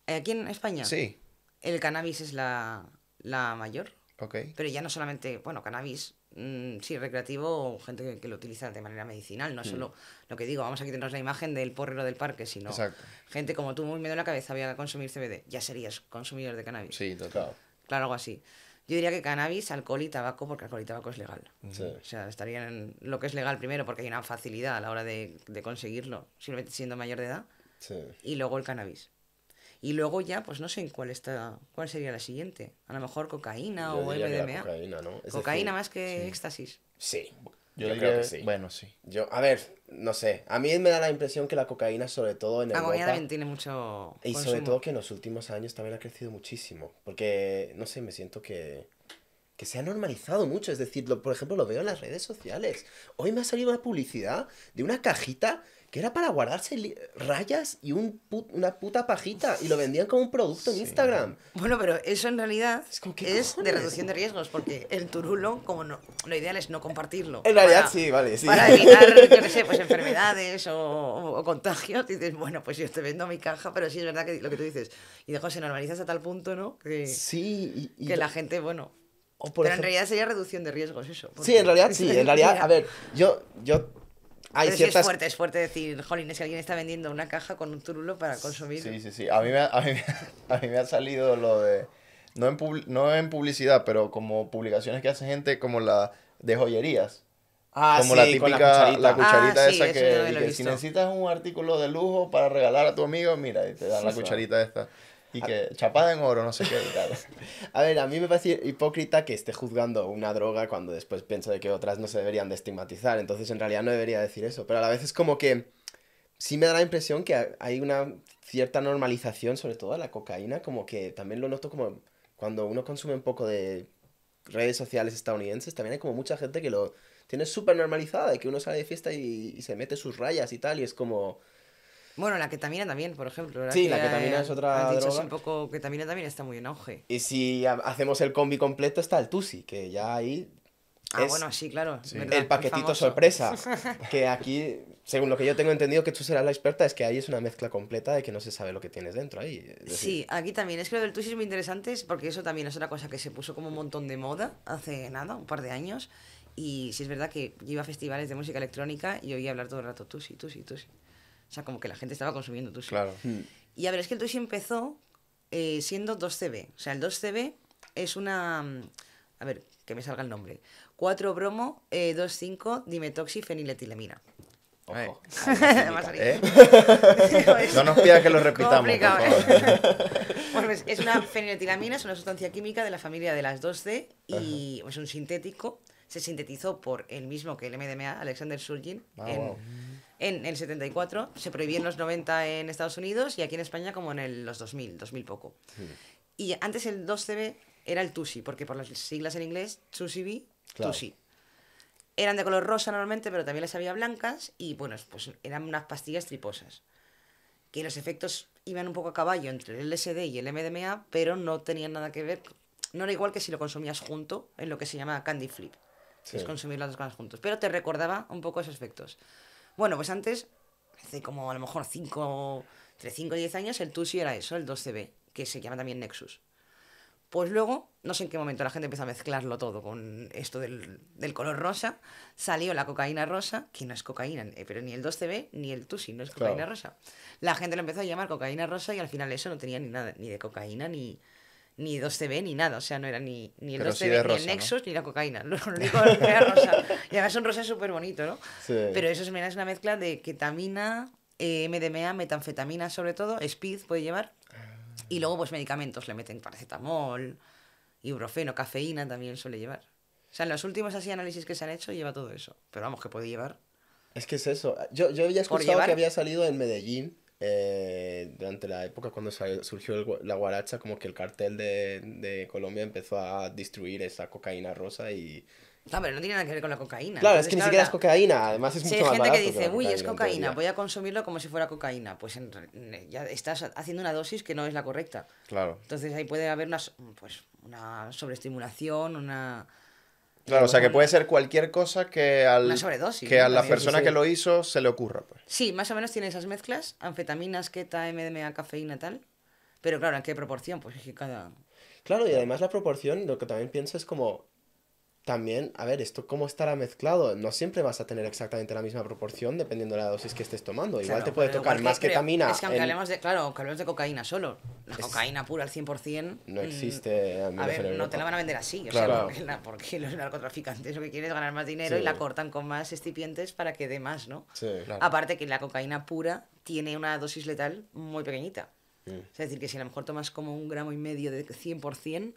Aquí en España, Sí, el cannabis es la mayor. ok. Pero ya no solamente, bueno, cannabis sí, recreativo o gente que lo utiliza de manera medicinal. No solo lo que digo, vamos a quitarnos la imagen del porrero del parque, sino Exacto. gente como tú, muy me duele la cabeza, voy a consumir CBD. Ya serías consumidor de cannabis. Sí, total. Claro. Claro, algo así. Yo diría que cannabis, alcohol y tabaco, porque alcohol y tabaco es legal. Sí. O sea, estarían en lo que es legal primero, porque hay una facilidad a la hora de conseguirlo, simplemente siendo mayor de edad. Sí. Y luego el cannabis. Y luego ya, pues no sé en cuál sería la siguiente. A lo mejor cocaína Yo o diría que la MDMA. cocaína, ¿no? Es Cocaína decir, más que éxtasis. Sí, Yo yo diría, creo que sí. bueno, sí. A ver, no sé. A mí me da la impresión que la cocaína, sobre todo en La cocaína Europa, también tiene mucho y consumo. sobre todo que en los últimos años también ha crecido muchísimo. Porque, no sé, me siento que se ha normalizado mucho. Es decir, por ejemplo, lo veo en las redes sociales. Hoy me ha salido una publicidad de una cajita que era para guardarse rayas y una puta pajita. Y lo vendían como un producto en Instagram. Bueno, pero eso en realidad Es como, ¿qué es de cojones? reducción de riesgos, porque el turulo, como no, lo ideal es no compartirlo. En realidad sí, vale, sí. Para evitar, yo qué sé, pues enfermedades o contagios. Dices, bueno, pues yo te vendo mi caja, pero sí es verdad que lo que tú dices. Y dejo se normaliza hasta tal punto, ¿no? Que, Sí, que la gente, bueno. o por Pero en ejemplo- realidad sería reducción de riesgos eso. Sí, en realidad sí. En realidad, Mira, a ver, yo hay pero sí ciertas... es fuerte decir, jolín, es que alguien está vendiendo una caja con un turulo para consumir. Sí, sí, sí. A mí me ha salido lo de... No en publicidad, pero como publicaciones que hace gente como la de joyerías. Ah, Como sí, la con típica, la cucharita. cucharita Ah, sí, esa eso yo que, lo y he que si visto. necesitas un artículo de lujo para regalar a tu amigo, mira, y te dan la Eso. cucharita esta. Y que chapada en oro, no sé qué, y tal. A ver, a mí me parece hipócrita que esté juzgando una droga cuando después pienso de que otras no se deberían de estigmatizar. Entonces, en realidad no debería decir eso. Pero a la vez es como que sí me da la impresión que hay una cierta normalización, sobre todo de la cocaína, como que también lo noto como cuando uno consume un poco de redes sociales estadounidenses, también hay como mucha gente que lo tiene súper normalizada, de que uno sale de fiesta y se mete sus rayas y tal, y es como... Bueno, la ketamina también, por ejemplo. Ahora Sí, que la ketamina es otra has dicho así droga. un poco, ketamina también está muy en auge. Y si hacemos el combi completo está el Tusi, que ya ahí Ah, es bueno, sí, claro, Sí. verdad, el paquetito famoso. sorpresa. Que aquí, según lo que yo tengo entendido, que tú serás la experta, es que ahí es una mezcla completa de que no se sabe lo que tienes dentro ahí. Es decir, Sí, aquí también. Es que lo del tusi es muy interesante porque eso también es otra cosa que se puso como un montón de moda hace nada, un par de años. Y sí es verdad que yo iba a festivales de música electrónica y oía hablar todo el rato tusi, tusi, tusi. O sea, como que la gente estaba consumiendo tusi. Claro. Y a ver, es que el tusi empezó siendo 2CB. O sea, el 2CB es una... A ver, que me salga el nombre. 4-bromo 2,5-dimetoxifeniletilamina. ojo. Me ha salido. ¿Eh? No nos pidas que lo repitamos, por Complicado, favor. Bueno, pues es una feniletilamina, es una sustancia química de la familia de las 2C y es un sintético. Se sintetizó por el mismo que el MDMA, Alexander Surgin, Ah, wow. en el 74. Se prohibió en los 90 en Estados Unidos y aquí en España como en los 2000 poco. Y antes el 2CB era el TUSI, porque por las siglas en inglés, TUSI, Claro. TUSI. Eran de color rosa normalmente, pero también las había blancas y bueno, pues eran unas pastillas triposas. Que los efectos iban un poco a caballo entre el LSD y el MDMA, pero no tenían nada que ver. No era igual que si lo consumías junto, en lo que se llama candy flip. Sí. Es consumir las dos cosas juntos. Pero te recordaba un poco esos efectos. Bueno, pues antes, hace como a lo mejor entre 5 y 10 años, el TUSI era eso, el 2CB, que se llama también Nexus. Pues luego, no sé en qué momento la gente empezó a mezclarlo todo con esto del color rosa. Salió la cocaína rosa, que no es cocaína, pero ni el 2CB ni el TUSI, no es cocaína Claro. rosa. La gente lo empezó a llamar cocaína rosa y al final eso no tenía ni nada, ni de cocaína, ni 2CB, ni nada. O sea, no era ni el Pero 2CB, sí de ni rosa, el ¿no? Nexus, ni la cocaína. Lo único que era rosa. Y además un rosa súper bonito, ¿no? Sí. Pero eso es una mezcla de ketamina, MDMA, metanfetamina sobre todo, speed puede llevar. Y luego pues medicamentos, le meten paracetamol, ibuprofeno, cafeína también suele llevar. O sea, en los últimos así análisis que se han hecho lleva todo eso. Pero vamos, que puede llevar. Es que es eso. Yo había Por escuchado llevar- que había salido en Medellín durante la época cuando surgió la guaracha, como que el cartel de Colombia empezó a distribuir esa cocaína rosa y... No, pero no tiene nada que ver con la cocaína. Claro, es Entonces, que ni claro, siquiera es cocaína, además es Si mucho hay más gente que barato dice, la uy, es en cocaína, teoría". voy a consumirlo como si fuera cocaína. Pues ya estás haciendo una dosis que no es la correcta. Claro. Entonces ahí puede haber una sobreestimulación, Claro, o sea que bueno, puede ser cualquier cosa una sobredosis, que ¿no? a la También. persona Sí, sí. que lo hizo se le ocurra, pues. Sí, más o menos tiene esas mezclas, anfetaminas, keta, MDMA, cafeína, tal. Pero claro, ¿en qué proporción? Pues es que cada... Claro, y además la proporción, lo que también pienso es como... también, a ver, esto cómo estará mezclado. No siempre vas a tener exactamente la misma proporción dependiendo de la dosis que estés tomando. Igual Claro, te puede pero tocar igual más ketamina. Es que aunque hablemos de, claro, aunque hablemos de cocaína solo, la Es- cocaína pura al 100%, No existe, al a menos ver, en no te la Europa. van a vender así, o Claro. sea, porque los narcotraficantes lo que quieren es ganar más dinero Sí. y la cortan con más excipientes para que dé más, ¿no? Sí, Claro. Aparte que la cocaína pura tiene una dosis letal muy pequeñita. Mm. Es decir, que si a lo mejor tomas como 1,5 gramos de 100%,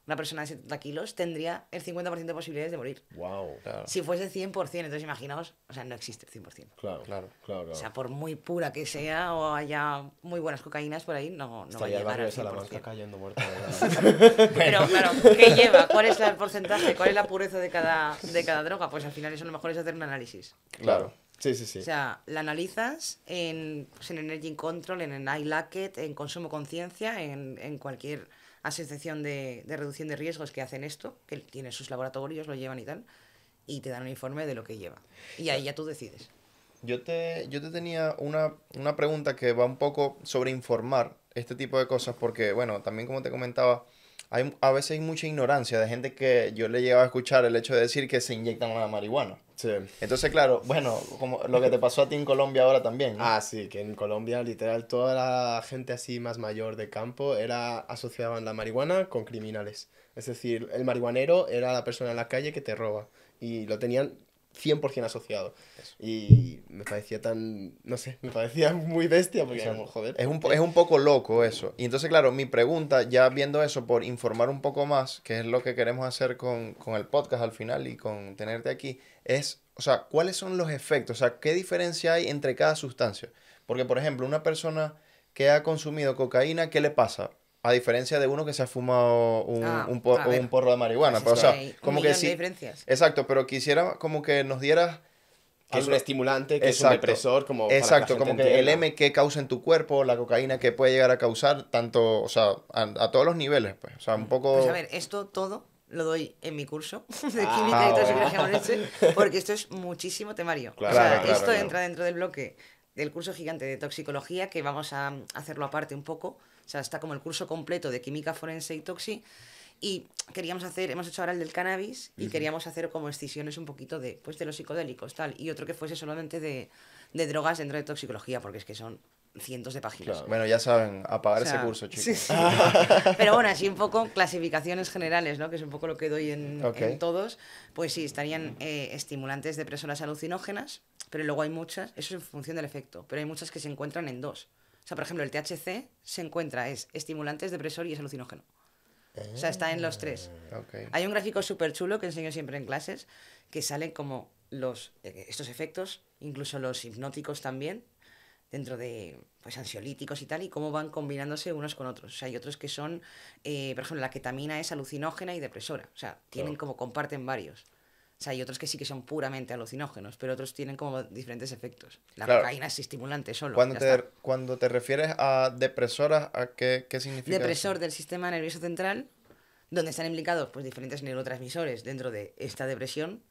una persona de 70 kilos tendría el 50% de posibilidades de morir. Wow. Claro. Si fuese 100%, entonces imaginaos, o sea, no existe el 100%. Claro, Claro. claro. O sea, por muy pura que sea o haya muy buenas cocaínas por ahí, no va a Estaría el llegar barrio al de Salamanca 100%. cayendo muerto. ¿Verdad? Pero claro, ¿qué lleva? ¿Cuál es el porcentaje? ¿Cuál es la pureza de cada droga? Pues al final eso lo mejor es hacer un análisis. Claro. Sí, sí, sí. O sea, la analizas en Energy Control, en iLacket, en Consumo Conciencia, en cualquier asociación de reducción de riesgos que hacen esto, que tienen sus laboratorios, lo llevan y tal, y te dan un informe de lo que lleva. Y ahí ya tú decides. Yo te tenía una pregunta que va un poco sobre informar este tipo de cosas, porque, bueno, también como te comentaba, a veces hay mucha ignorancia de gente que yo le llegaba a escuchar el hecho de decir que se inyectan la marihuana. Sí. Entonces, claro, bueno, como lo que te pasó a ti en Colombia ahora también, ¿no? Ah, sí, que en Colombia literal toda la gente así más mayor de campo asociaban la marihuana con criminales. Es decir, el marihuanero era la persona en la calle que te roba y lo tenían 100% asociado. Y me parecía no sé, me parecía muy bestia porque Exacto. como, joder. Es un poco loco eso. Y entonces, claro, mi pregunta, ya viendo eso, por informar un poco más, que es lo que queremos hacer con el podcast al final y con tenerte aquí, es, o sea, ¿cuáles son los efectos? O sea, ¿qué diferencia hay entre cada sustancia? Porque, por ejemplo, una persona que ha consumido cocaína, ¿qué le pasa? A diferencia de uno que se ha fumado A ver, un porro de marihuana. pues Pero, es o que sea, hay un como que millón de sí. diferencias. Exacto, pero quisiera como que nos dieras Que es un estimulante, que es un Exacto. depresor, como para que la Exacto, gente como que el entienda. M que causa en tu cuerpo, la cocaína que puede llegar a causar, tanto, o sea, a todos los niveles, pues. O sea, un poco... Pues a ver, esto todo lo doy en mi curso de Ah, química y bueno. toxicología forense, porque esto es muchísimo temario. Claro, O sea, claro, esto claro. entra dentro del bloque del curso gigante de toxicología, que vamos a hacerlo aparte un poco. O sea, está como el curso completo de química forense y toxi. Y hemos hecho ahora el del cannabis y queríamos hacer como excisiones un poquito de los psicodélicos, tal. Y otro que fuese solamente de drogas dentro de toxicología, porque es que son cientos de páginas. Claro. Bueno, ya saben, apagar O sea, ese curso, chicos. sí, sí. Pero bueno, así un poco clasificaciones generales, ¿no? Que es un poco lo que doy Ok. en todos. Pues sí, estarían estimulantes depresoras alucinógenas, pero luego hay muchas, eso es en función del efecto, pero hay muchas que se encuentran en dos. O sea, por ejemplo, el THC se encuentra, es estimulante, es depresor y es alucinógeno. O sea, está en los tres. Ok. Hay un gráfico súper chulo que enseño siempre en clases, que salen como estos efectos, incluso los hipnóticos también, dentro de pues ansiolíticos y tal, y cómo van combinándose unos con otros. O sea, hay otros que son, por ejemplo, la ketamina es alucinógena y depresora. O sea, tienen Claro. comparten varios. O sea, hay otros que sí que son puramente alucinógenos, pero otros tienen como diferentes efectos. La Claro. cocaína es estimulante solo. Cuando ya está. cuando te refieres a depresoras, ¿a qué significa eso? Depresor del sistema nervioso central, donde están implicados pues diferentes neurotransmisores dentro de esta depresión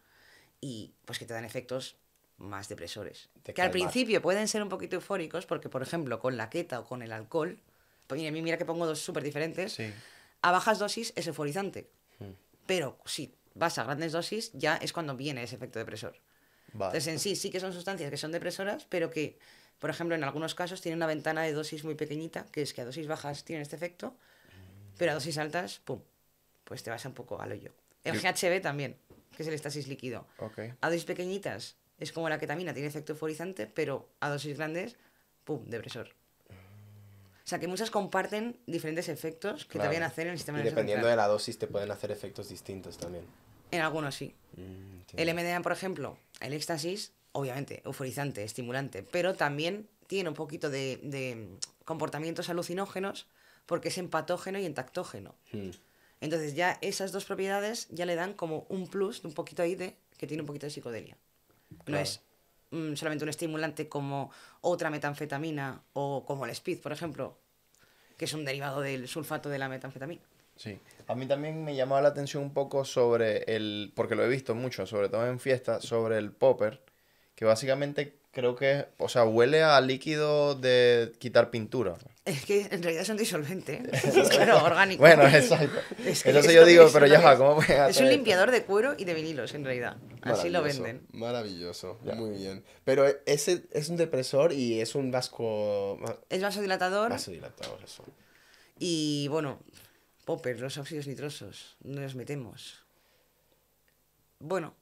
y pues que te dan efectos más depresores. Te Que al calmar. principio pueden ser un poquito eufóricos porque, por ejemplo, con la keta o con el alcohol, pues mira que pongo dos súper diferentes, Sí. a bajas dosis es euforizante. Hmm. Pero si vas a grandes dosis ya es cuando viene ese efecto depresor. Vale. Entonces en sí que son sustancias que son depresoras, pero que, por ejemplo, en algunos casos tienen una ventana de dosis muy pequeñita, que es que a dosis bajas tienen este efecto, pero a dosis altas, pum, pues te vas un poco al hoyo. El GHB también, que es el éxtasis líquido. Ok. A dosis pequeñitas es como la ketamina, tiene efecto euforizante, pero a dosis grandes, pum, depresor. O sea que muchas comparten diferentes efectos que Claro. te vayan a hacer en el sistema Y nervioso dependiendo de central. la dosis te pueden hacer efectos distintos también. En algunos sí. Entiendo. El MDMA, por ejemplo, el éxtasis, obviamente, euforizante, estimulante, pero también tiene un poquito de comportamientos alucinógenos porque es empatógeno y entactógeno. Hmm. Entonces ya esas dos propiedades ya le dan como un plus, un poquito ahí de que tiene un poquito de psicodelia. No Claro. es solamente un estimulante como otra metanfetamina o como el speed, por ejemplo, que es un derivado del sulfato de la metanfetamina. Sí. A mí también me llamaba la atención un poco sobre porque lo he visto mucho, sobre todo en fiestas, sobre el popper, que básicamente creo que, o sea, huele a líquido de quitar pintura. Es que en realidad es un disolvente, claro, orgánico. Bueno, exacto. Es que Entonces esto yo digo, es pero una ya va, vez. ¿cómo voy a Es hacer un esto? limpiador de cuero y de vinilos, en realidad. Así lo Maravilloso, venden. Maravilloso, Ya. muy bien. Pero ese es un depresor y es un Es vasodilatador vasodilatador, eso. y, bueno, popper, los óxidos nitrosos, no los metemos. Bueno,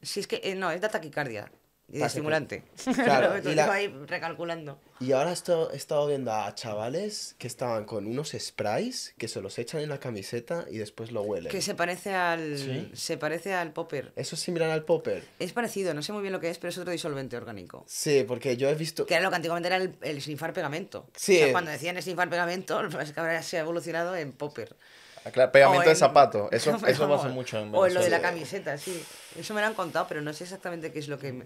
si es que, no, es de taquicardia y de Taquicardia. estimulante. Claro, Lo meto y la- yo ahí recalculando. Y ahora he estado viendo a chavales que estaban con unos sprays que se los echan en la camiseta y después lo huelen. Que se parece al, ¿Sí? se parece al popper. Eso es similar al popper. Es parecido, no sé muy bien lo que es, pero es otro disolvente orgánico. Sí, porque yo he visto... Que era lo que antiguamente era el esnifar pegamento. Sí. O sea, cuando decían esnifar pegamento, es que ahora se ha evolucionado en popper. Ah, claro, pegamento O de en- zapato. Eso Pero pasa vamos, mucho en o en lo de Venezuela. la camiseta, sí. Eso me lo han contado, pero no sé exactamente qué es lo que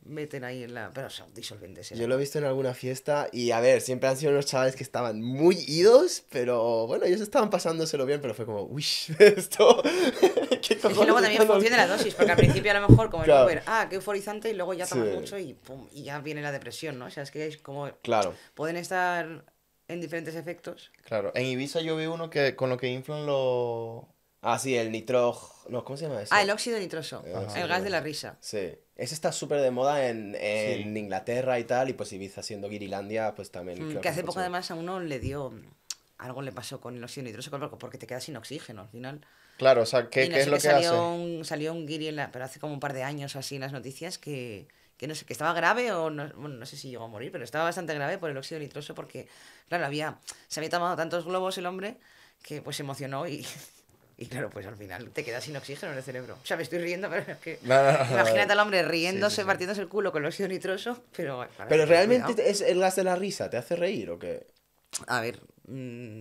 meten ahí en la... Pero son disolventes. Yo lo he visto en alguna fiesta y a ver, siempre han sido unos chavales que estaban muy idos, pero bueno, ellos estaban pasándoselo bien, pero fue como, uy, esto... ¿Qué Es que luego cojones también están funciona la dosis, porque al principio a lo mejor como el Claro. popper, qué euforizante, y luego ya tomas Sí. mucho y pum, y ya viene la depresión, ¿no? O sea, es que es como... Claro. Pueden estar en diferentes efectos. Claro, en Ibiza yo vi uno que con lo que inflan los... Ah, sí, el nitro... No, ¿cómo se llama eso? El óxido nitroso, Ajá. el gas de la risa. Sí. Ese está súper de moda en Sí. Inglaterra y tal, y pues Ibiza siendo Guirilandia, pues también... creo Que hace mucho. poco además a uno le dio... Algo le pasó con el óxido nitroso, porque te quedas sin oxígeno al final. Claro, o sea, ¿qué, Y no qué es sé lo qué que salió hace? salió un guiri, pero hace como un par de años o así en las noticias que no sé, que estaba grave o no, bueno, no sé si llegó a morir, pero estaba bastante grave por el óxido nitroso porque, claro, se había tomado tantos globos el hombre que pues se emocionó y claro, pues al final te quedas sin oxígeno en el cerebro. O sea, me estoy riendo, pero es que No, no, no, imagínate al hombre riéndose, Sí, sí, sí. partiéndose el culo con el óxido nitroso, pero... claro, Pero ten realmente cuidado. es el gas de la risa, ¿te hace reír o qué? A ver,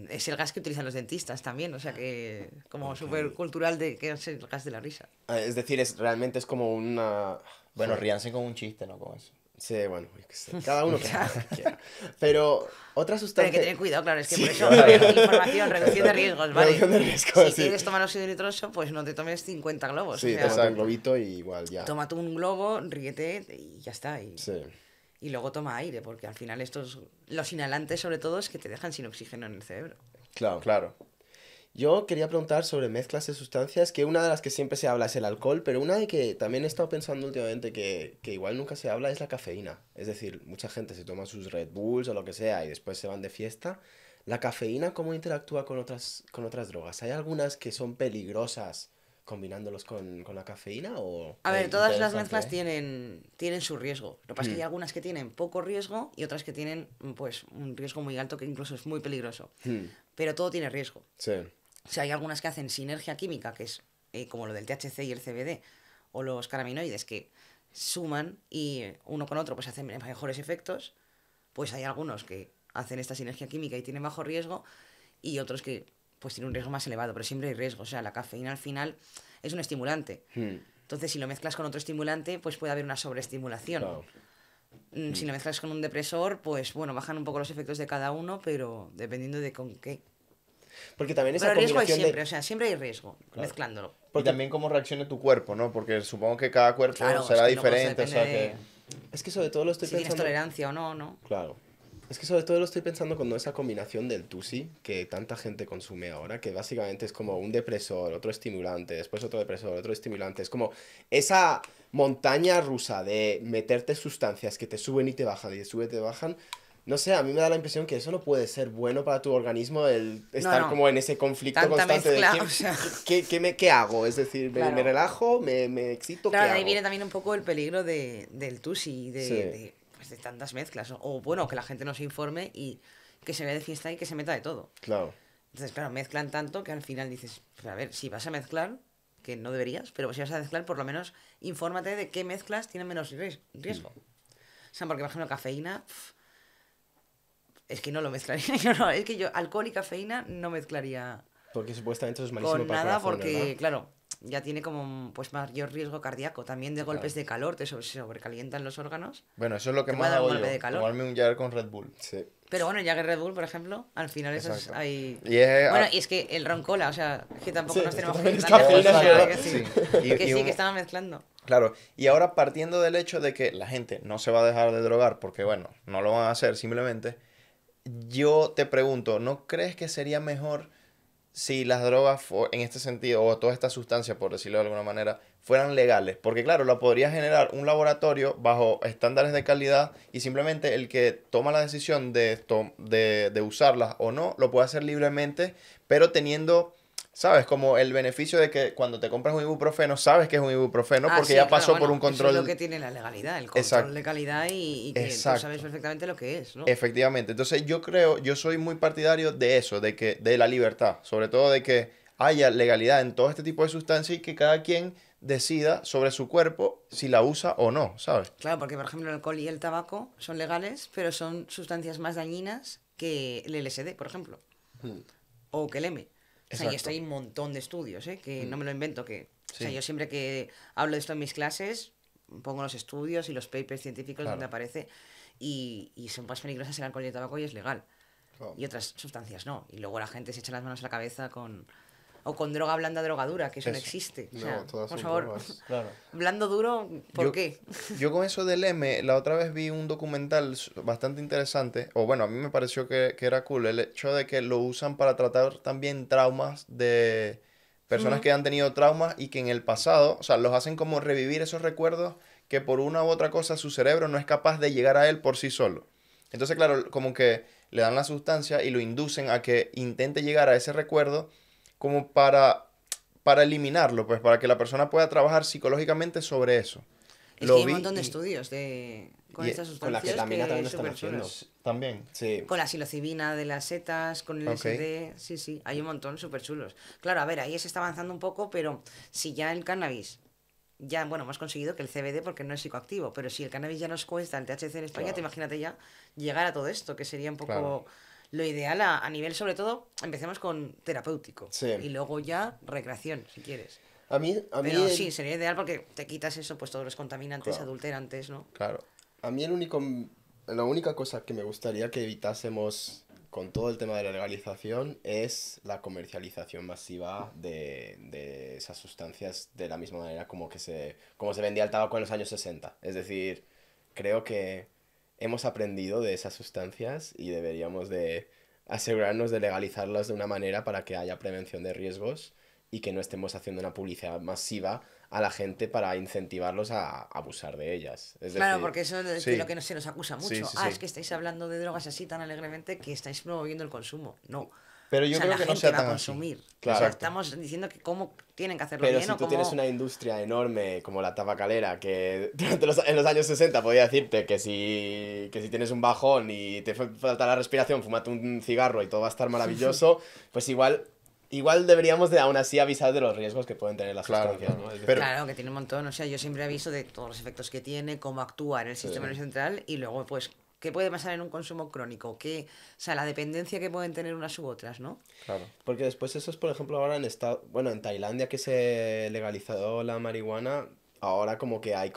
es el gas que utilizan los dentistas también, o sea que como súper cultural de que es el gas de la risa. Es decir, realmente es como una... Bueno, Joder. ríanse con un chiste, ¿no? Con eso. Sí, bueno, yo qué sé, cada uno que haga lo que quiera. Pero otra Pero hay sustancia... que tener cuidado, claro, es que Sí, por eso claro. información, reducción de riesgos, ¿vale? Reducción de riesgos, Si sí. quieres tomar óxido nitroso, pues no te tomes 50 globos. Sí, o sea, tómate un globito y igual ya. tómate un globo, ríete y ya está. Sí. Y luego toma aire, porque al final los inhalantes sobre todo es que te dejan sin oxígeno en el cerebro. Claro. Claro. Yo quería preguntar sobre mezclas de sustancias, que una de las que siempre se habla es el alcohol, pero una de que también he estado pensando últimamente que igual nunca se habla es la cafeína. Es decir, mucha gente se toma sus Red Bulls o lo que sea y después se van de fiesta. ¿La cafeína cómo interactúa con otras drogas? ¿Hay algunas que son peligrosas combinándolos con la cafeína o...? A ver, todas las interesante, mezclas ¿eh? tienen su riesgo. Lo que pasa es que hay algunas que tienen poco riesgo y otras que tienen pues un riesgo muy alto que incluso es muy peligroso. Hmm, Pero todo tiene riesgo. sí, O sea, hay algunas que hacen sinergia química, que es como lo del THC y el CBD, o los caraminoides, que suman y uno con otro pues hacen mejores efectos. Pues hay algunos que hacen esta sinergia química y tienen bajo riesgo, y otros que pues tienen un riesgo más elevado, pero siempre hay riesgo. O sea, la cafeína al final es un estimulante. hmm, Entonces, si lo mezclas con otro estimulante, pues puede haber una sobreestimulación. claro. Si lo mezclas con un depresor, pues bueno, bajan un poco los efectos de cada uno, pero dependiendo de con qué. Porque también esa Pero riesgo hay combinación siempre, de... o sea, siempre hay riesgo mezclándolo. Y también cómo reaccione tu cuerpo, ¿no? Porque supongo que cada cuerpo Claro, será es que luego diferente, o sea depende que... Es que sobre todo lo estoy Si tienes pensando... tolerancia o no, ¿no? Claro. Es que sobre todo lo estoy pensando con esa combinación del Tusi que tanta gente consume ahora, que básicamente es como un depresor, otro estimulante, después otro depresor, otro estimulante. Es como esa montaña rusa de meterte sustancias que te suben y te bajan y te suben y te bajan. No sé, a mí me da la impresión que eso no puede ser bueno para tu organismo, el estar no. como en ese conflicto Tanta constante mezcla, de o sea. ¿qué hago? Es decir, Claro. me relajo, me excito, Claro, ¿qué de ahí hago? viene también un poco el peligro del tusi, Sí. pues de tantas mezclas. O bueno, que la gente no se informe y que se vaya de fiesta y que se meta de todo. Claro. Entonces, claro, mezclan tanto que al final dices, pues, a ver, si vas a mezclar, que no deberías, pero si vas a mezclar, por lo menos infórmate de qué mezclas tienen menos riesgo. O sea, porque, por ejemplo, cafeína, es que no lo mezclaría. Es que yo alcohol y cafeína no mezclaría Porque supuestamente eso es malísimo con para el nada corazón, porque, ¿verdad? claro, ya tiene como pues mayor riesgo cardíaco, también de golpes de calor, se sobrecalientan los órganos. Bueno, eso es lo que Te más puede dar un hago golpe yo, de calor. tomarme un Jagger con Red Bull. Sí. Pero bueno, el Jagger Red Bull, por ejemplo, al final eso es Exacto. ahí... Y es... Bueno, y es que el ron cola, o sea, que tampoco Sí, nos es que tenemos también que es ir tan lejos, cafeína, o sea, ¿verdad? que sí, Sí. Y que un- estaban mezclando. Claro, y ahora partiendo del hecho de que la gente no se va a dejar de drogar, porque bueno, no lo van a hacer simplemente, yo te pregunto, ¿no crees que sería mejor si las drogas en este sentido, o todas estas sustancias, por decirlo de alguna manera, fueran legales? Porque claro, lo podría generar un laboratorio bajo estándares de calidad y simplemente el que toma la decisión de usarlas o no, lo puede hacer libremente, pero teniendo, ¿sabes? Como el beneficio de que cuando te compras un ibuprofeno, sabes que es un ibuprofeno Ah, porque sí, ya claro, pasó por bueno, un eso es lo control. que tiene la legalidad, el control Exacto. de calidad y que tú Exacto. sabes perfectamente lo que es, ¿no? Efectivamente. Entonces yo soy muy partidario de eso, de la libertad, sobre todo de que haya legalidad en todo este tipo de sustancias y que cada quien decida sobre su cuerpo si la usa o no, ¿sabes? Claro, porque por ejemplo el alcohol y el tabaco son legales, pero son sustancias más dañinas que el LSD, por ejemplo, o que el M. O sea, y esto Exacto. hay un montón de estudios, ¿eh? Que no me lo invento, o sea, Sí. yo siempre que hablo de esto en mis clases, pongo los estudios y los papers científicos donde Claro. aparece, y son más peligrosas el alcohol y el tabaco y es legal. Claro. Y otras sustancias no. Y luego la gente se echa las manos a la cabeza con... O con droga blanda, drogadura, que eso no Eso. existe. O No, sea, todas por son favor, drogas. Claro. blando duro, ¿por Yo- qué? Yo con eso del M, la otra vez vi un documental bastante interesante, o bueno, a mí me pareció que era cool, el hecho de que lo usan para tratar también traumas de personas que han tenido traumas y que en el pasado, o sea, los hacen como revivir esos recuerdos que por una u otra cosa su cerebro no es capaz de llegar a él por sí solo. Entonces, claro, como que le dan la sustancia y lo inducen a que intente llegar a ese recuerdo como para eliminarlo, pues para que la persona pueda trabajar psicológicamente sobre eso. Es Lo que hay un vi montón de y estudios con y estas con la sustancias ketamina también que lo están súper haciendo. chulas. también. Sí. Con la psilocibina de las setas, con el Ok. LSD, sí, sí, hay un montón súper chulos. Claro, a ver, ahí se está avanzando un poco, pero si ya el cannabis, ya, bueno, hemos conseguido que el CBD, porque no es psicoactivo, pero si el cannabis ya nos cuesta el THC en España, Claro. te imagínate ya llegar a todo esto, que sería un poco Claro. lo ideal a nivel, sobre todo, empecemos con terapéutico. Sí. Y luego ya recreación, si quieres. A mí Pero sí, sería ideal porque te quitas eso, pues todos los contaminantes, Claro. adulterantes, ¿no? Claro. A mí la única cosa que me gustaría que evitásemos con todo el tema de la legalización es la comercialización masiva de esas sustancias de la misma manera como se vendía el tabaco en los años 60. Es decir, creo que hemos aprendido de esas sustancias y deberíamos de asegurarnos de legalizarlas de una manera para que haya prevención de riesgos y que no estemos haciendo una publicidad masiva a la gente para incentivarlos a abusar de ellas. Es Claro, decir, porque eso es de sí. lo que se nos acusa mucho. Sí, sí, Ah, sí. es que estáis hablando de drogas así tan alegremente que estáis promoviendo el consumo. No. Pero yo O sea, creo la que no gente sea va a tan así. consumir. Claro. O sea, Exacto. estamos diciendo que cómo tienen que hacerlo pero bien si o tú cómo... tienes una industria enorme como la tabacalera, que en los años 60 podía decirte que si tienes un bajón y te falta la respiración, fúmate un cigarro y todo va a estar maravilloso, pues igual deberíamos de aún así avisar de los riesgos que pueden tener las Claro, sustancias, claro. ¿no? Es decir, Pero- Claro, que tiene un montón. O sea, yo siempre aviso de todos los efectos que tiene, cómo actúa en el sistema nervioso central y luego, pues, qué puede pasar en un consumo crónico, o sea, la dependencia que pueden tener unas u otras, ¿no? Claro. porque después eso es, por ejemplo, ahora en Tailandia que se legalizó la marihuana, ahora como que hay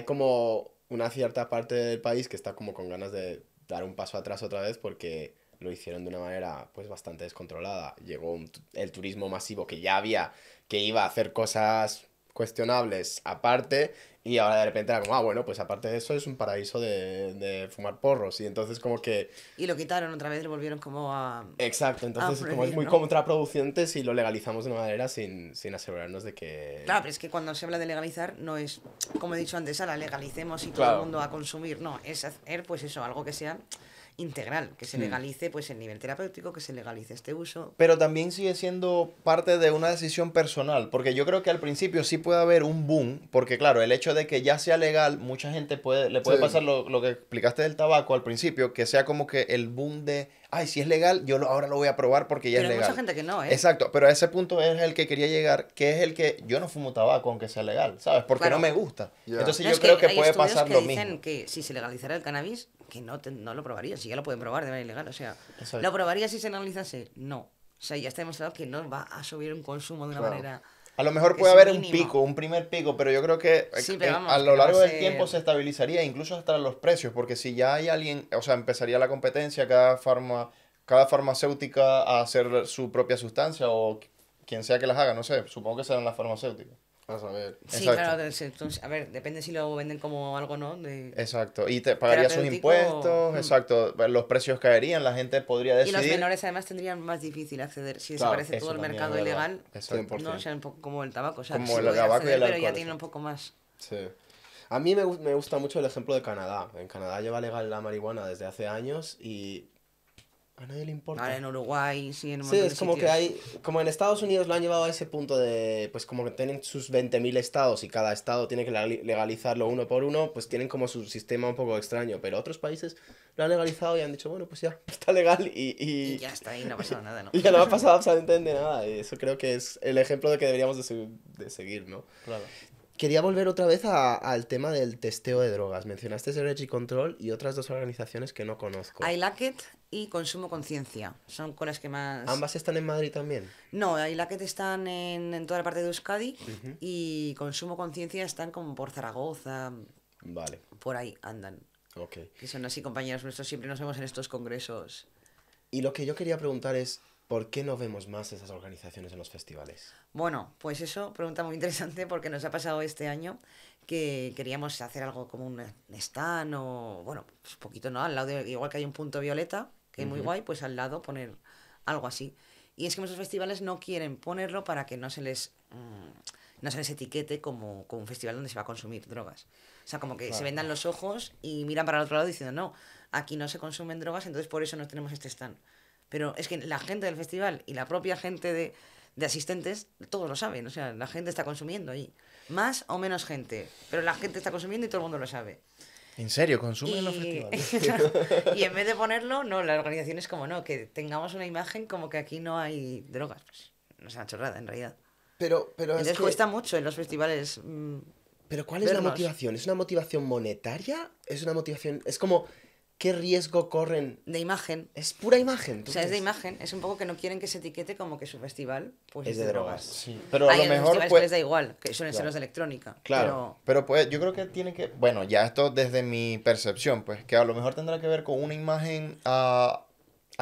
como una cierta parte del país que está como con ganas de dar un paso atrás otra vez porque lo hicieron de una manera pues bastante descontrolada. Llegó el turismo masivo que iba a hacer cosas cuestionables aparte y ahora de repente era como, bueno, pues aparte de eso es un paraíso de fumar porros y entonces como que... Y lo quitaron otra vez, lo volvieron como a... Exacto, entonces como es prohibir, muy ¿no? contraproducente si lo legalizamos de una manera sin asegurarnos de que... Claro, pero es que cuando se habla de legalizar no es, como he dicho antes, la legalicemos y todo Claro. el mundo a consumir. No, es hacer pues eso, algo que sea integral, que se legalice pues el nivel terapéutico, que se legalice este uso. Pero también sigue siendo parte de una decisión personal, porque yo creo que al principio sí puede haber un boom, porque claro, el hecho de que ya sea legal, mucha gente le puede Sí. pasar lo que explicaste del tabaco al principio, que sea como que el boom de, ay, si es legal, ahora lo voy a probar porque ya Pero es hay legal. mucha gente que no, ¿eh? Exacto, pero a ese punto es el que quería llegar, que es el que yo no fumo tabaco aunque sea legal, ¿sabes? Porque Claro. no me gusta. Ya. Entonces No, yo es creo que hay puede estudios pasar que lo dicen mismo. que si se legalizara el cannabis, que no lo probarían, si ya lo pueden probar de manera ilegal, o sea, Exacto. ¿lo probaría si se legalizase? No. O sea, ya está demostrado que no va a subir un consumo de una Claro. manera... A lo mejor que puede es haber un mínimo. pico, un primer pico, pero yo creo que Sí, pero vamos, a que lo no va largo a del ser- tiempo se estabilizaría, incluso hasta los precios, porque si ya hay alguien, o sea, empezaría la competencia, cada farmacéutica a hacer su propia sustancia o quien sea que las haga, no sé, supongo que serán las farmacéuticas. Vas a ver. Sí, Exacto. claro, entonces, a ver, depende si lo venden como algo, ¿no? Exacto. Y te pagaría sus Terapéutico. impuestos, exacto. Los precios caerían, la gente podría Y los decidir. menores además tendrían más difícil acceder. Si Claro, desaparece todo eso el también mercado es verdad. ilegal, Exacto. 100%. ¿no? O sea, un poco como el tabaco. O sea, Como sí el pueden tabaco y acceder, el pero ya alcohol, tienen un exacto. poco más. Sí. A mí me gusta mucho el ejemplo de Canadá. En Canadá lleva legal la marihuana desde hace años y a nadie le importa. Vale, en Uruguay, sí, en un Sí, montón es de como que sitios. hay, como en Estados Unidos lo han llevado a ese punto de, pues como que tienen sus 20.000 estados y cada estado tiene que legalizarlo uno por uno, pues tienen como su sistema un poco extraño, pero otros países lo han legalizado y han dicho, bueno, pues ya, está legal Y ya está, ahí no ha pasado nada, ¿no? y ya no ha pasado absolutamente nada, y eso creo que es el ejemplo de que deberíamos de seguir, ¿no? Claro. Quería volver otra vez al tema del testeo de drogas. Mencionaste Energy Control y otras dos organizaciones que no conozco. I Like It y Consumo Conciencia. Son con las que más... ¿Ambas están en Madrid también? No, I Like It están en toda la parte de Euskadi y Consumo Conciencia están como por Zaragoza, Vale, por ahí andan. ok. Que son así compañeros nuestros, siempre nos vemos en estos congresos. Y lo que yo quería preguntar es, ¿por qué no vemos más esas organizaciones en los festivales? Bueno, pues eso, pregunta muy interesante porque nos ha pasado este año que queríamos hacer algo como un stand o, bueno, pues un poquito, ¿no? Al lado de, igual que hay un punto violeta, que es muy guay, pues al lado poner algo así. Y es que muchos festivales no quieren ponerlo para que no se les, no se les etiquete como un festival donde se va a consumir drogas. O sea, como que se vendan los ojos y miran para el otro lado diciendo, no, aquí no se consumen drogas, entonces por eso no tenemos este stand. Pero es que la gente del festival y la propia gente de asistentes, todos lo saben. O sea, la gente está consumiendo ahí. Más o menos gente. Pero la gente está consumiendo y todo el mundo lo sabe. ¿En serio? ¿Consumen en los Y, festivales? y en vez de ponerlo, no, la organización es como no, que tengamos una imagen como que aquí no hay drogas. Pues no es una chorrada, en realidad. Pero es Entonces que... cuesta mucho en los festivales. ¿Pero cuál es la vernos. motivación? ¿Es una motivación monetaria? ¿Es una motivación...? Es como, ¿qué riesgo corren? De imagen. Es pura imagen. ¿tú O sea, es de crees? imagen. Es un poco que no quieren que se etiquete como que su festival pues Es de drogas. Sí, pero a Hay lo otros mejor festivales que pues... les da igual, que suelen ser Claro. los de electrónica. Claro. Pero pues yo creo que tiene que, bueno, ya esto desde mi percepción, pues que a lo mejor tendrá que ver con una imagen a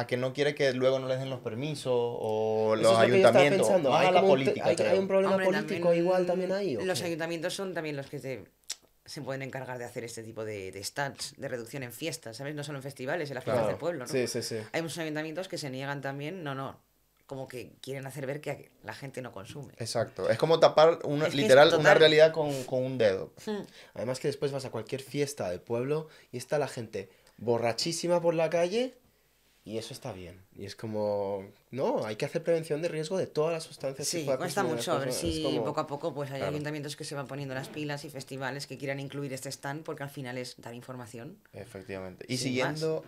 que no quiere que luego no les den los permisos o Eso los es lo que yo estaba ayuntamientos, pensando. más Hay, a la como un política, hay creo. un problema Hombre, político igual también ahí. ¿o Los qué? ayuntamientos son también los que se pueden encargar de hacer este tipo de stats, de reducción en fiestas, ¿sabes? No solo en festivales, en las fiestas Claro. del pueblo, ¿no? Sí, sí, sí. Hay muchos ayuntamientos que se niegan también, como que quieren hacer ver que la gente no consume. Exacto, es como tapar una, Es que es literal una total. realidad con un dedo. Además que después vas a cualquier fiesta del pueblo y está la gente borrachísima por la calle y eso está bien. Y es como, no, hay que hacer prevención de riesgo de todas las sustancias que Sí, pueda cuesta consumir las mucho, a ver personas. si Es como- poco a poco pues hay Claro. ayuntamientos que se van poniendo las pilas y festivales que quieran incluir este stand porque al final es dar información. Efectivamente. Y Sin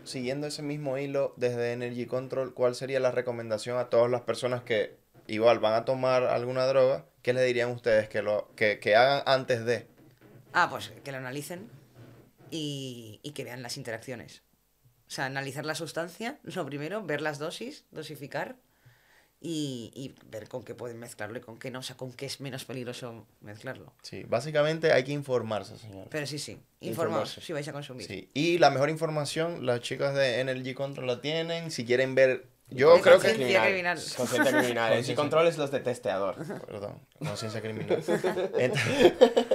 siguiendo ese mismo hilo desde Energy Control, ¿cuál sería la recomendación a todas las personas que igual van a tomar alguna droga? ¿Qué les dirían ustedes que hagan antes de? Pues que lo analicen y que vean las interacciones. O sea, analizar la sustancia, lo primero, ver las dosis, dosificar y ver con qué pueden mezclarlo y con qué no, o sea, con qué es menos peligroso mezclarlo. Sí, básicamente hay que informarse, señor. Pero sí, informaos Informarse. si vais a consumir. Sí, y la mejor información, las chicas de Energy Control la tienen. Si quieren ver, yo Conciencia creo que... criminal. Conciencia criminal. Y Conciencia. controles los de testeador. Perdón, conciencia criminal.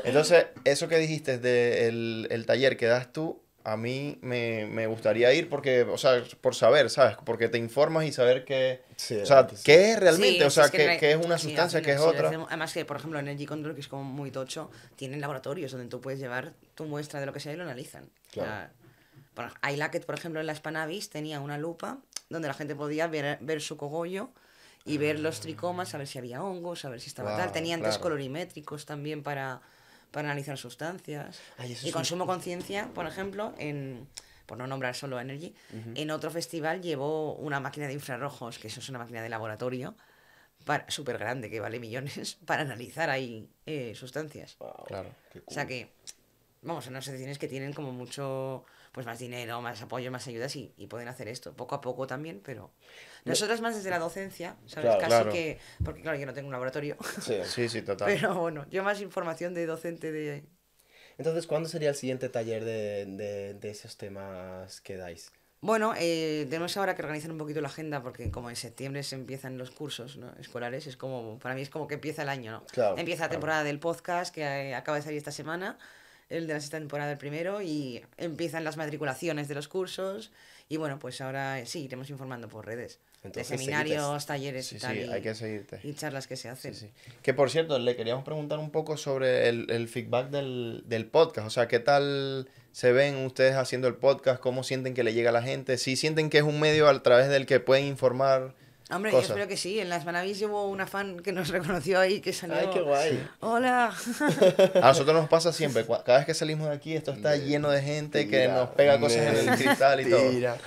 Entonces, eso que dijiste del el taller que das tú, a mí me gustaría ir porque, o sea, por saber, ¿sabes? Porque te informas y saber que, Sí, o sea, realmente sí. qué es realmente, Sí, o sí, sea, es que no hay- qué es una sí, sustancia, al qué es final, sí, lo otra. hacemos- Además que, por ejemplo, Energy Control, que es como muy tocho, tienen laboratorios donde tú puedes llevar tu muestra de lo que sea y lo analizan. Claro. O sea, bueno, iLacket, por ejemplo, en la Spanavis tenía una lupa donde la gente podía ver su cogollo y ver los tricomas, a ver si había hongos, a ver si estaba Guau, tal. Tenían test claro. colorimétricos también para analizar sustancias. Ay, eso Y es un- Consumo Conciencia, por ejemplo, por no nombrar solo Energy, en otro festival llevó una máquina de infrarrojos, que eso es una máquina de laboratorio, súper grande, que vale millones, para analizar ahí sustancias. Wow, Claro. qué cool. O sea que, vamos, son asociaciones que tienen como mucho, pues más dinero, más apoyo, más ayudas y pueden hacer esto, poco a poco también, pero nosotros más desde la docencia, ¿sabes? Claro, Casi claro. que, porque claro, yo no tengo un laboratorio, Sí. Sí, sí, total. pero bueno, yo más información de docente Entonces, ¿cuándo sería el siguiente taller de esos temas que dais? Bueno, tenemos ahora que organizar un poquito la agenda porque como en septiembre se empiezan los cursos, ¿no?, escolares, es como, para mí es como que empieza el año, ¿no? Claro, Empieza la claro. temporada del podcast que acaba de salir esta semana, el de la sexta temporada el primero, y empiezan las matriculaciones de los cursos y bueno, pues ahora sí, iremos informando por redes. Entonces, de seminarios, talleres Sí, y tal, sí, hay que seguirte. y charlas que se hacen. Sí, sí. Que por cierto, le queríamos preguntar un poco sobre el feedback del podcast. O sea, ¿qué tal se ven ustedes haciendo el podcast? ¿Cómo sienten que le llega a la gente? ¿Sí sienten que es un medio a través del que pueden informar Hombre, cosas? yo espero que sí. En las Manavis hubo una fan que nos reconoció ahí, que salió... Ay, qué guay. ¡Hola! A nosotros nos pasa siempre. Cada vez que salimos de aquí, esto está lleno de gente que Tira, nos pega cosas en el cristal y todo. Tira.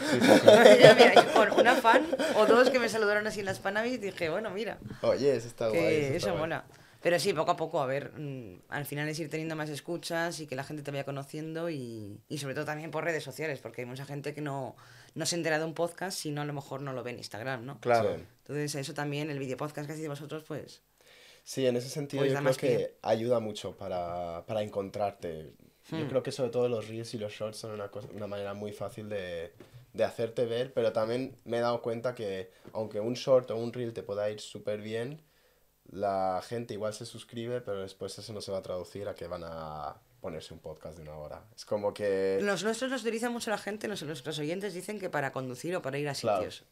Ya, mira, yo con una fan o dos que me saludaron así en las Manavis, dije, bueno, mira, Oye, eso está que guay. eso está guay. mola. Pero sí, poco a poco, a ver, al final es ir teniendo más escuchas y que la gente te vaya conociendo y sobre todo también por redes sociales, porque hay mucha gente que no se entera de un podcast si no a lo mejor no lo ve en Instagram, ¿no? Claro. Sí. Entonces eso también, el video podcast que hacéis de vosotros, pues... Sí, en ese sentido Pues yo da creo más que pie. ayuda mucho para encontrarte. Yo creo que sobre todo los reels y los shorts son una manera muy fácil de hacerte ver, pero también me he dado cuenta que aunque un short o un reel te pueda ir súper bien, la gente igual se suscribe, pero después eso no se va a traducir a que van a ponerse un podcast de 1 hora. Es como que... Los nuestros los utiliza mucho la gente, los oyentes dicen que para conducir o para ir a Claro. sitios.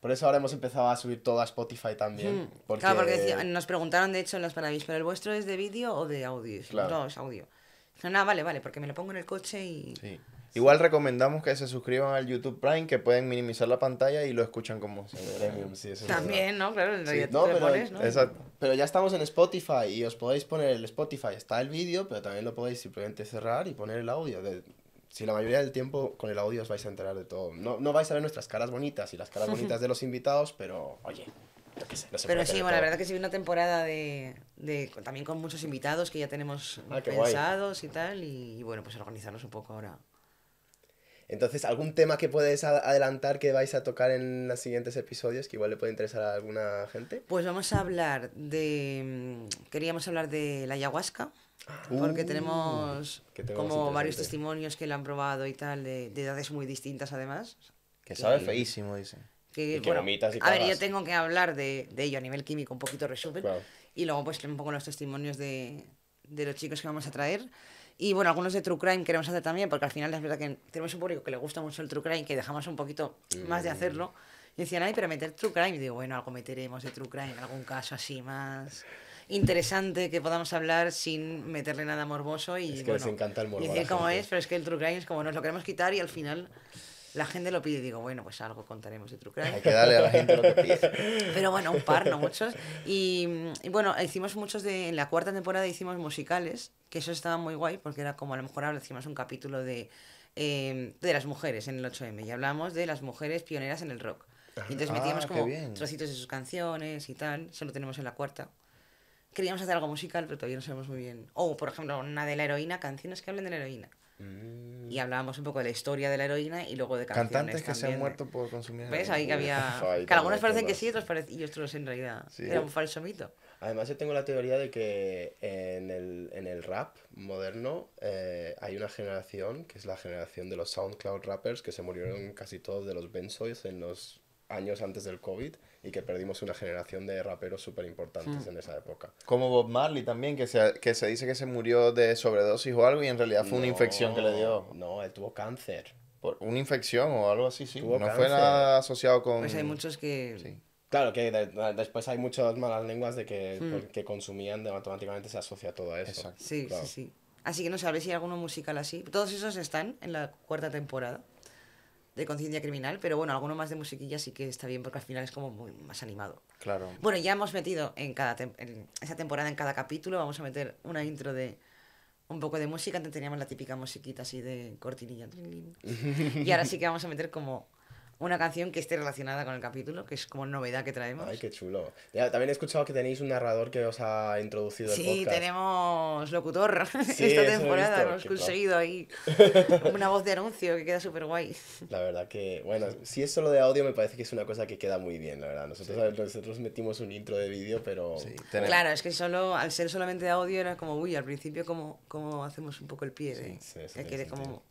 Por eso ahora hemos empezado a subir todo a Spotify también. Porque... Claro, porque nos preguntaron de hecho en las Manavis, ¿pero el vuestro es de vídeo o de audio? Y dijimos, Claro. no, es audio. Dijeron, ah, vale, porque me lo pongo en el coche y... Sí. Igual recomendamos que se suscriban al YouTube Prime, que pueden minimizar la pantalla y lo escuchan como... Premium, sí, eso es También, ¿no? Claro, en realidad no, tú te pero- pones, ¿no? Exacto. Pero ya estamos en Spotify y os podéis poner el Spotify, está el vídeo, pero también lo podéis simplemente cerrar y poner el audio. Si la mayoría del tiempo con el audio os vais a enterar de todo. No vais a ver nuestras caras bonitas y las caras bonitas de los invitados, pero oye, yo qué sé, no se Pero puede sí, tener bueno, la todo. verdad que sí, una temporada también con muchos invitados que ya tenemos Ah, qué guay. pensados y tal, y bueno, pues organizarnos un poco ahora. Entonces, ¿algún tema que puedes adelantar que vais a tocar en los siguientes episodios que igual le puede interesar a alguna gente? Pues vamos a hablar queríamos hablar de la ayahuasca, porque tenemos qué tema más como varios interesante. testimonios que la han probado y tal, de edades muy distintas además. Que sabe feísimo, dicen. Que, Y que vomitas y a ver, yo cagas. tengo que hablar de ello a nivel químico, un poquito resumen, Claro. y luego pues un poco los testimonios de los chicos que vamos a traer. Y bueno, algunos de True Crime queremos hacer también, porque al final es verdad que tenemos un público que le gusta mucho el True Crime, que dejamos un poquito más de hacerlo. Y decían, ay, pero meter True Crime. Y digo, bueno, algo meteremos de True Crime, algún caso así más interesante que podamos hablar sin meterle nada morboso. Y, Es que les encanta el morbo y a la decir cómo gente. es, pero es que el True Crime es como nos lo queremos quitar y al final la gente lo pide. Y digo, bueno, pues algo contaremos de True Crime. Hay que darle a la gente lo que pide. Pero bueno, un par, no muchos. Y bueno, hicimos muchos en la cuarta temporada hicimos musicales, que eso estaba muy guay, porque era como a lo mejor ahora hicimos un capítulo de las mujeres en el 8M, y hablamos de las mujeres pioneras en el rock. Y entonces metíamos qué como bien. trocitos de sus canciones y tal, eso lo tenemos en la cuarta. Queríamos hacer algo musical, pero todavía no sabemos muy bien. O, por ejemplo, una de la heroína, canciones que hablen de la heroína. Y hablábamos un poco de la historia de la heroína y luego de canciones Cantantes que se han también. muerto por consumir ¿Ves? heroína. Ahí que había... Uf, ahí que algunos también parecen que todas. sí, y otros en realidad Sí. era un falso mito. Además, yo tengo la teoría de que en el rap moderno hay una generación, que es la generación de los SoundCloud rappers, que se murieron casi todos de los benzoids en los años antes del COVID y que perdimos una generación de raperos súper importantes en esa época. Como Bob Marley también, que se dice que se murió de sobredosis o algo y en realidad fue una infección que le dio. No, él tuvo cáncer. Por una infección o algo así, sí. Tuvo No cáncer. fue nada asociado con... Pues hay muchos que... Sí. Claro que después hay muchas malas lenguas de que consumían, automáticamente se asocia todo a eso. Exacto. Sí, Claro. sí, sí. Así que no sé, a ver si hay alguno musical así. Todos esos están en la cuarta temporada de Conciencia Criminal, pero bueno, alguno más de musiquilla sí que está bien porque al final es como muy más animado. Claro. Bueno, ya hemos metido en esa temporada, en cada capítulo, vamos a meter una intro de un poco de música. Antes teníamos la típica musiquita así de cortinilla. Y ahora sí que vamos a meter como una canción que esté relacionada con el capítulo, que es como novedad que traemos. Ay, qué chulo. Ya, también he escuchado que tenéis un narrador que os ha introducido el Sí, podcast. tenemos locutor Sí, esta eso he temporada. visto, Hemos qué conseguido ahí una voz de anuncio que queda súper guay. La verdad que, bueno, si es solo de audio me parece que es una cosa que queda muy bien, la verdad. Nosotros metimos un intro de vídeo, pero... Sí, tenemos- Claro, es que al ser solamente de audio era como, uy, al principio como hacemos un poco el pie. Sí, sí, que tiene quede sentido. como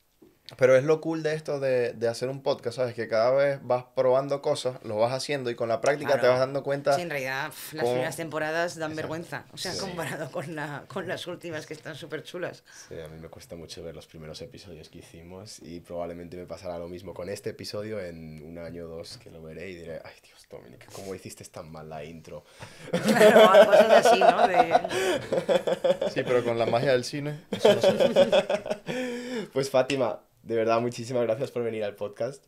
Pero es lo cool de esto de hacer un podcast, ¿sabes? Que cada vez vas probando cosas, lo vas haciendo y con la práctica te Claro. vas dando cuenta. Sí, en realidad las cómo- primeras temporadas dan Exacto. vergüenza. O sea, Sí. comparado con las últimas que están súper chulas. Sí, a mí me cuesta mucho ver los primeros episodios que hicimos y probablemente me pasará lo mismo con este episodio en un año o dos que lo veré y diré, ay Dios, Dominic, ¿cómo hiciste tan mal la intro? Claro, cosas así, ¿no? De... Sí, pero con la magia del cine, eso no se... Pues Fátima, de verdad muchísimas gracias por venir al podcast.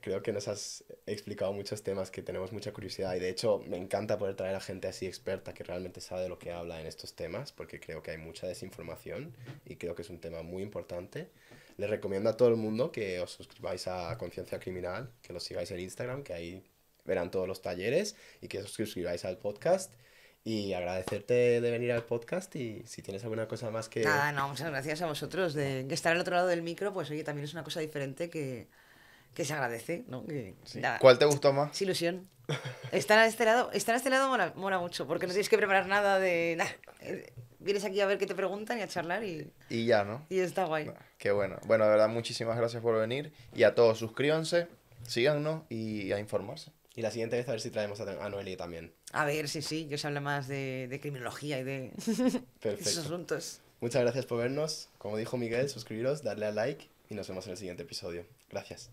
Creo que nos has explicado muchos temas que tenemos mucha curiosidad y de hecho me encanta poder traer a gente así experta que realmente sabe de lo que habla en estos temas porque creo que hay mucha desinformación y creo que es un tema muy importante. Les recomiendo a todo el mundo que os suscribáis a Conciencia Criminal, que los sigáis en Instagram, que ahí verán todos los talleres y que os suscribáis al podcast. Y agradecerte de venir al podcast y si tienes alguna cosa más que... Nada, no, muchas gracias a vosotros. De que estar al otro lado del micro, pues oye, también es una cosa diferente que se agradece, ¿no? Que, Sí. nada, ¿Cuál te gustó más? es ilusión. Estar a este lado mola mucho, porque no tienes que preparar nada de... Nada. Vienes aquí a ver qué te preguntan y a charlar Y ya, ¿no? y está guay. Qué bueno. Bueno, de verdad, muchísimas gracias por venir. Y a todos, suscríbanse, síganos y a informarse. Y la siguiente vez a ver si traemos a Noelia también. A ver, sí, que os habla más de criminología y de esos Perfecto. asuntos. Muchas gracias por vernos. Como dijo Miguel, suscribiros, darle a like y nos vemos en el siguiente episodio. Gracias.